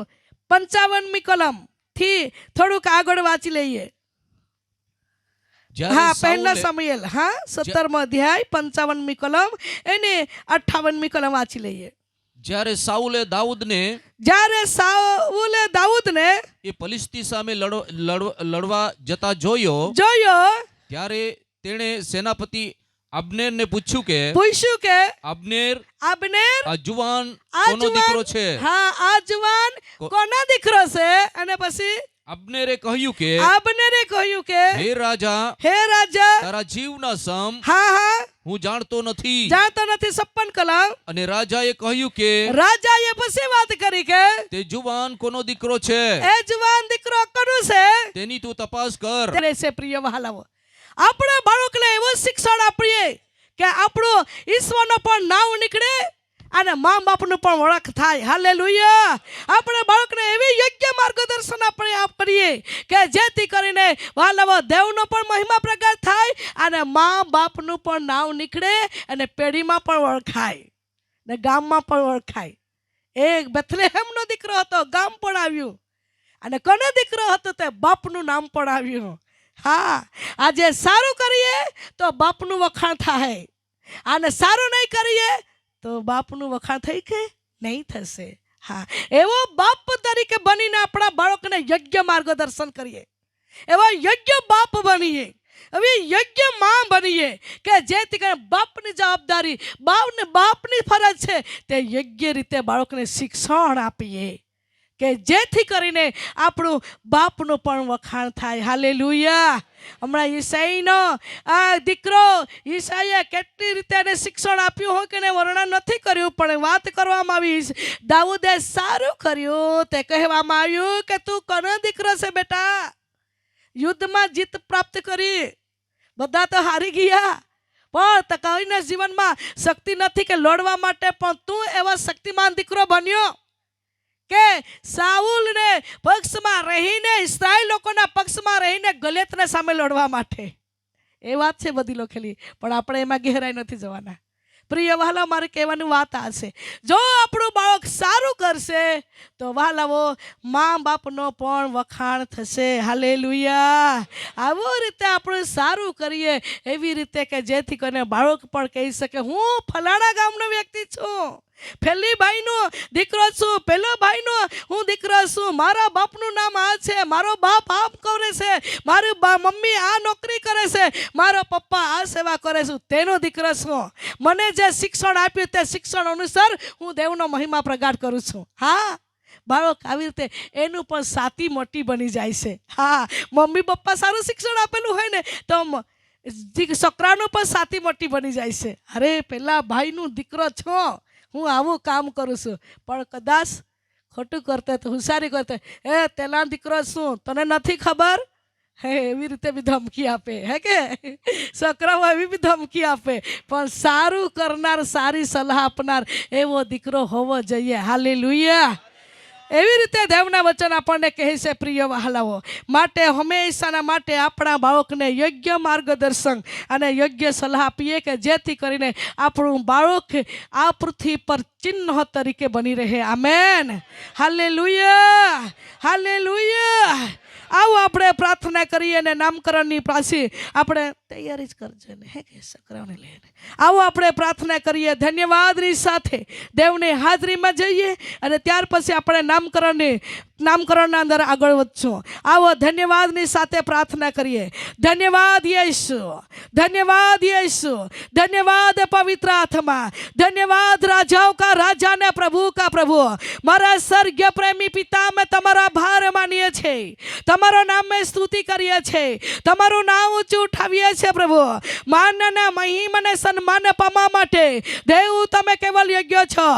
55મી કલમ થી થોડુંક આગળ વાંચી લઈએ. હા, પહેલા સમુએલ, હા, 17મો અધ્યાય 55મી કલમ એને 58મી કલમ વાંચી લઈએ. જ્યારે સાઉલે દાઉદને એ ફલિસ્તી સામે લડવા જતા જોયો, ત્યારે તેણે સેનાપતિ અબ્નેરને પૂછ્યું કે અબ્નેર આ જુવાન કોનો દીકરો છે? હા, આ જુવાન કોનો દીકરો છે? અને પછી અબ્નેરે કહ્યું કે હે રાજા તારા જીવના સમ, હા, હું જાણતો નથી. 56 કલમ. અને રાજાએ કહ્યું કે પછી વાત કરી કે તે જુવાન કોનો દીકરો છે? એ જુવાન દીકરો કોનો છે તેની તું તપાસ કર. પ્રિય વહાલાઓ, આપણે બાળકને એવું શિક્ષણ આપીએ કે આપણું ઈશ્વરનો પણ નામ નીકળે અને મા બાપનું પણ ઓળખ થાય. હાલેલુયા. આપણે બાળકને એવી યોગ્ય માર્ગદર્શન આપણે કરીએ કે જેથી કરીને વાલાવો દેવનો પણ મહિમા પ્રગટ થાય અને મા બાપનું પણ નામ નીકળે અને પેઢીમાં પણ ઓળખાય ને ગામમાં પણ ઓળખાય. એક બેથલેહેમનો દીકરો હતો, ગામ પણ આવ્યું, અને કોનો દીકરો હતો તે બાપનું નામ પણ આવ્યું. હા, આજે સારું કરીએ તો બાપનું વખાણ થાય, અને સારું નહીં કરીએ તો બાપનું વખાણ થઈ કે નહીં થશે. હા, એવો બાપ તરીકે બનીને આપણા બાળકને યોગ્ય માર્ગદર્શન કરીએ, એવા યોગ્ય બાપ બનીએ, એવી યોગ્ય માં બનીએ કે જેથી કરીને બાપની જવાબદારી, બાપની ફરજ છે તે યોગ્ય રીતે બાળકને શિક્ષણ આપીએ કે જેથી કરીને આપણું બાપનું પણ વખાણ થાય. હાલેલુયા. હમણાં ઈસાઈનો આ દીકરો ઈસાઈએ કેટલી રીતે એને શિક્ષણ આપ્યું હોય કે એને વર્ણન નથી કર્યું, પણ વાત કરવામાં આવી. દાઉદે સારું કર્યું, તે કહેવામાં આવ્યું કે તું કોનો દીકરો છે બેટા? યુદ્ધમાં જીત પ્રાપ્ત કરી, બધા તો હારી ગયા, પણ કોઈના જીવનમાં શક્તિ નથી કે લડવા માટે, પણ તું એવો શક્તિમાન દીકરો બન્યો કે સાઉલને પક્ષમાં રહીને, ઇસ્રાયેલ લોકોના પક્ષમાં રહીને ગલિયાતને સામે લડવા માટે. એ વાત છે બધી લખેલી, પણ આપણે એમાં ગહેરાઈ નથી જવાના. પ્રિય વહાલા, મારે કહેવાની વાત આ છે, જો આપણું બાળક સારું કરશે તો વહાલાઓ મા બાપનો પણ વખાણ થશે. હાલેલુયા. આવી રીતે આપણે સારું કરીએ, એવી રીતે કે જેથી કરીને બાળક પણ કહી શકે હું ફલાણા ગામનો વ્યક્તિ છું, પેલી ભાઈનો દીકરો છું, પેલો ભાઈનો હું દીકરો છું, મારા બાપનું નામ આ છે, મારો બાપ આમ કરે છે, મારી મમ્મી આ નોકરી કરે છે, મારો પપ્પા આ સેવા કરે છે, તેનો દીકરો છું. મને જે શિક્ષણ આપ્યું તે શિક્ષણ અનુસાર હું દેવનો મહિમા પ્રગટ કરું છું. હા, બાળક આવી રીતે એનું પણ સાથી મોટી બની જાય છે. હા, મમ્મી પપ્પા સારું શિક્ષણ આપેલું હોય ને તો છોકરાનું પણ સાથી મોટી બની જાય છે. અરે પેલા ભાઈનું દીકરો છો, હું આવું કામ કરું છું, પણ કદાચ ખોટું કરતા તો હુંસારી કરતા, એ તેના દીકરો શું તને નથી ખબર? હે એવી રીતે બી ધમકી આપે હે કે છોકરાઓ એવી બી ધમકી આપે, પણ સારું કરનાર, સારી સલાહ આપનાર એવો દીકરો હોવો જોઈએ. હાલેલુયા. એવી રીતે દેવના વચન આપણને કહે છે પ્રિય વહાલાઓ. માટે હંમેશાના માટે આપણા બાળકને યોગ્ય માર્ગદર્શન અને યોગ્ય સલાહ આપીએ કે જેથી કરીને આપણું બાળક આ પૃથ્વી પર ચિહ્ન તરીકે બની રહે. આમેન. હાલેલુયા. હાલેલુયા. આવો આપણે પ્રાર્થના કરીએ અને નામકરણની પાછી આપણે તૈયારી જ કરજે ને હે કે છોકરાઓને લઈને. આવો આપણે પ્રાર્થના કરીએ ધન્યવાદની સાથે દેવની હાજરીમાં જઈએ અને ત્યાર પછી આપણે નામકરણના અંદર આગળ વધશું. આવો ધન્યવાદની સાથે પ્રાર્થના કરીએ. ધન્યવાદ યેસુ, ધન્યવાદ યેસુ, ધન્યવાદ પવિત્ર આત્मा, ધન્યવાદ राजाओं का राजा ने प्रभु का प्रभु. મારા સ્વર્ગીય પ્રેમી પિતા, અમે તમારો આભાર માનીએ છીએ, તમારો નામ મેં સ્તુતિ કરીએ છીએ, તમારું નામ ઊંચું ઉઠાવીએ છીએ પ્રભુ. માન અને મહિમા અને સન્માન પામવા માટે દેવ તમે કેવલ યોગ્ય છો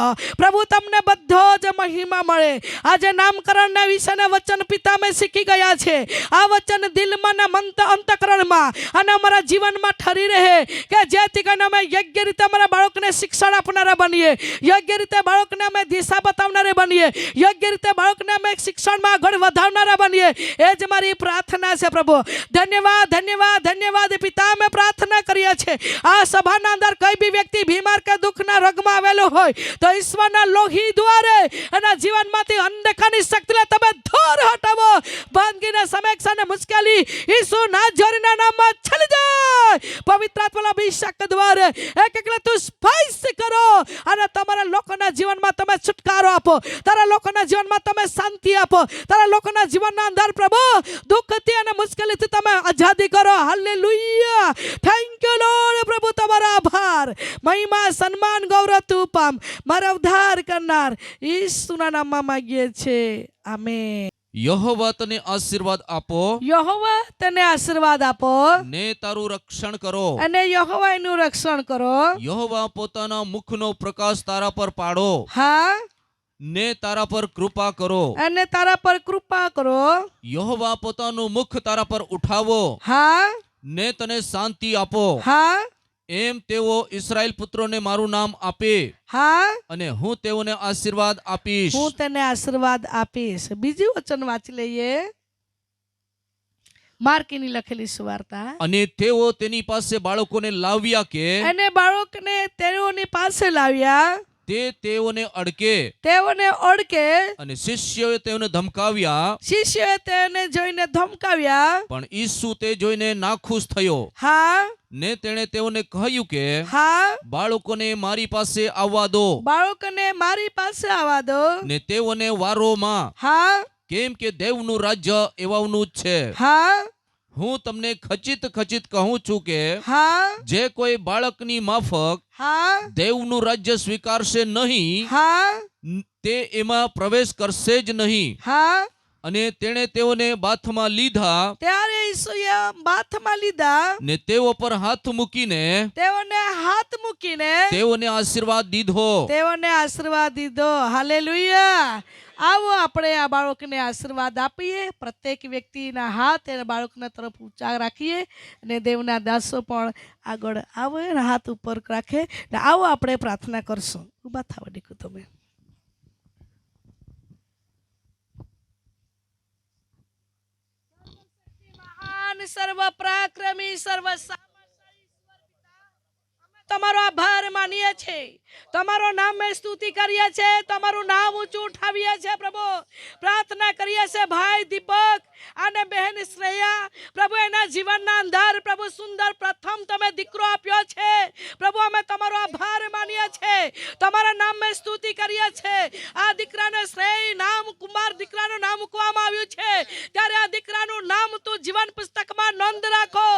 પ્રભુ. તમને બધો જ મહિમા મળે. આજે નામકરણના વિશેના વચન પિતા મેં શીખી ગયા છે. આ વચન દિલમાં ને અંતકરણમાં અને અમારા જીવનમાં ઠરી રહે કે જેથી કરીને અમે યોગ્ય રીતે અમારા બાળકને શિક્ષણ આપનારા બનીએ, યોગ્ય રીતે બાળકને અમે દિશા બતાવનારા બનીએ, યોગ્ય રીતે બાળકને અમે શિક્ષણમાં આગળ વધારનારા બનીએ. એ જ મારી પ્રાર્થના છે પ્રભુ. ધન્યવાદ, ધન્યવાદ, ધન્યવાદ પિતા. અમે પ્રાર્થના કરીએ છીએ આ સભાના અંદર કોઈ બી વ્યક્તિ બીમાર કે દુઃખના રોગમાં આવેલો હોય તો ઈશ્વરના લોહી દ્વારે એના જીવનમાંથી અંધકારની શક્તિને તમે દૂર હટાવો. બંદગીને સમક્ષ અને મુશ્કેલી ઈસુ નાઝરીના નામમાં ચલી જાય. પવિત્ર આત્માના અભિષેક દ્વારે એક એકલા તું સ્પર્શ કરો અને તમારા લોકોના જીવનમાં તમે છુટકારો આપો, તારા લોકોના જીવનમાં તમે શાંતિ આપો, તારા લોકોના જીવનના અંદર પ્રભુ દુઃખથી અને મુશ્કેલીથી તમે આઝાદી કરો. હાલેલુયા. Thank you lord. પ્રભુ તમારો આભાર, મહિમા, સન્માન, ગૌરવ તું પામ. મારા ઉદ્ધાર કરનાર ઈસુના નામમાં માંગીએ છીએ. આમેન. યહોવા તને આશીર્વાદ આપો, યહોવા તને આશીર્વાદ આપો ને તારું રક્ષણ કરો, અને યહોવા એનું રક્ષણ કરો. યહોવા પોતાના મુખનો પ્રકાશ તારા પર પાડો, હા, ને તારા પર કૃપા કરો, અને તારા પર કૃપા કરો. યહોવા પોતાનું મુખ તારા પર ઉઠાવો, હા, ને તને શાંતિ આપો. હા, એમ તેઓ ઇસ્રાએલ પુત્રોને મારું નામ આપે, હા, અને હું તેઓને આશીર્વાદ આપીશ. હું તને આશીર્વાદ આપીશ. બીજું વચન વાંચી લઈએ. માર્કની લખેલી સુવાર્તા. અને તેઓ તેની પાસે બાળકોને લાવ્યા કે, અને બાળકને તેઓની પાસે લાવ્યા તે તેઓને અડકે, અને શિષ્યોએ તેઓને ધમકાવ્યા, શિષ્યોએ તેને જોઈને ધમકાવ્યા. પણ ઈસુ તે જોઈને નાખુશ થયો, હા, ને તેણે તેઓને કહ્યું કે, હા, બાળકોને મારી પાસે આવવા દો, બાળકોને મારી પાસે આવવા દો, ને તેઓને વારોમાં, હા, કેમ કે દેવનું રાજ્ય એવાનું જ છે. હા, હું તમને ખચિત કહું છું કે હા, જે કોઈ બાળકની માફક હા, દેવનું રાજ્ય સ્વીકારશે નહીં, હા, તે એમાં પ્રવેશ કરશે જ નહીં. હા. અને તેણે તેઓને બાથમાં લીધા, ત્યારે ઈસુએ બાથમાં લીધા, ને તેઓ પર હાથ મૂકીને તેઓને આશીર્વાદ દીધો. તેઓને આશીર્વાદ દીધો. હાલેલુયા. આવો આપણે આ બાળકને આશીર્વાદ આપીએ. પ્રત્યેક વ્યક્તિના હાથ એ બાળકના તરફ ઊંચા રાખીએ અને દેવના દાસો પણ આગળ આવે અને હાથ ઉપર રાખે. આવો આપણે પ્રાર્થના કરશું. ઊભા થાવ દીકુ તમે. સર્વ પરાક્રમી, સર્વ તમારો આભાર માનીએ છીએ, તમારો નામ મેં સ્તુતિ કરીએ છીએ, તમારું નામ ઊંચું ઉઠાવીએ છીએ પ્રભુ. પ્રાર્થના કરીએ છીએ ભાઈ દીપક અને બહેન શ્રેયા પ્રભુ, એના જીવનના અંદર પ્રભુ સુંદર પ્રથમ તમે દીકરો આપ્યો છે પ્રભુ. અમે તમારો આભાર માનીએ છીએ, તમારા નામ મેં સ્તુતિ કરીએ છીએ. આ દીકરાને શ્રેય નામ કુમાર દીકરાનું નામ મૂકવામાં આવ્યું છે, ત્યારે આ દીકરાનું નામ તું જીવન પુસ્તકમાં નોંધ રાખો.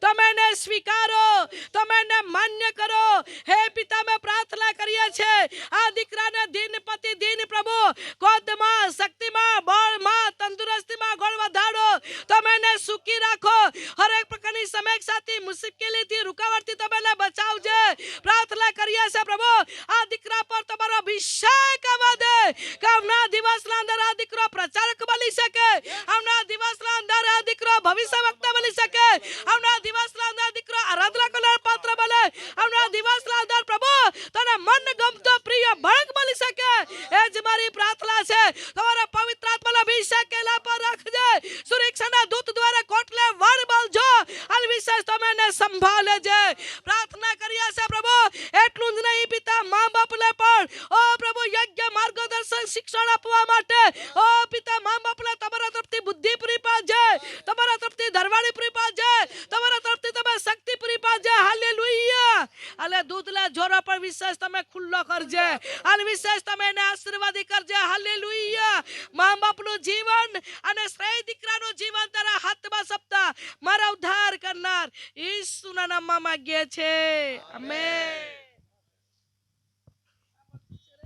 તમે એને સ્વીકારો, તમે એને માન્ય કરો. હે પિતા, મેં પ્રાર્થના કરીએ છીએ આ દીકરાને દિન પ્રતિ દિન પ્રભુ કોદમાં, શક્તિમાં, બળમાં, તંદુરસ્તીમાં ગોળ વધારો. તમે એને સુખી રાખો. હરેક પ્રકારની સમસ્યાથી, મુશ્કેલીથી, રૂકાવટથી તમે એને બચાવજે. પ્રાર્થના કરીએ છીએ પ્રભુ આ દીકરા પર તમારો અભિષેક આવવા દે કે આવનાર દિવસના અંદર આ દીકરો પ્રચારક બની શકે, આવનાર દિવસના અંદર આ દીકરો ભવિષ્ય વક્તા બની શકે. આવનાર દિવસના અંદર દીકરો આરાધના કરનાર પાત્ર બને. આવનાર દિવસના અંદર પ્રભુ તને મન ગમતો પ્રિય બાળક બની શકે. એ જ મારી પ્રાર્થના છે. તમારા પવિત્ર આત્માના અભિષેક એના પર રાખજે. સુરક્ષાના દૂત દ્વારા કોટલે વાળ બાળજો. અને વિશેષ તમે એને સંભાળજે. પ્રાર્થના કરીએ છે પ્રભુ. એટલું જ નહીં પિતા, મા બાપને પણ ઓ પ્રભુ યોગ્ય માર્ગદર્શન શિક્ષણ આપવા માટે ઓ પિતા, મા બાપને તમારા તરફથી બુદ્ધિ પૂરી પાડજે. તમારા તરફથી ધરવાડી પૂરી પાડજે. તમારા તરફથી તમે શક્તિ પૂરી પાડજે. હાલેલુયા. અને દૂધના જોરા પર વિશેષ તમે ખુલ્લો કરજે. અને વિશેષ તમે એને આશીર્વાદી કરજે. હાલેલુયા. મા બાપનું જીવન અને શ્રેય દીકરાનું જીવન તારા હાથમાં સપતા મારા ઉદ્ધાર કરનાર ઈસુના નામમાં માંગીએ છે. આમેન.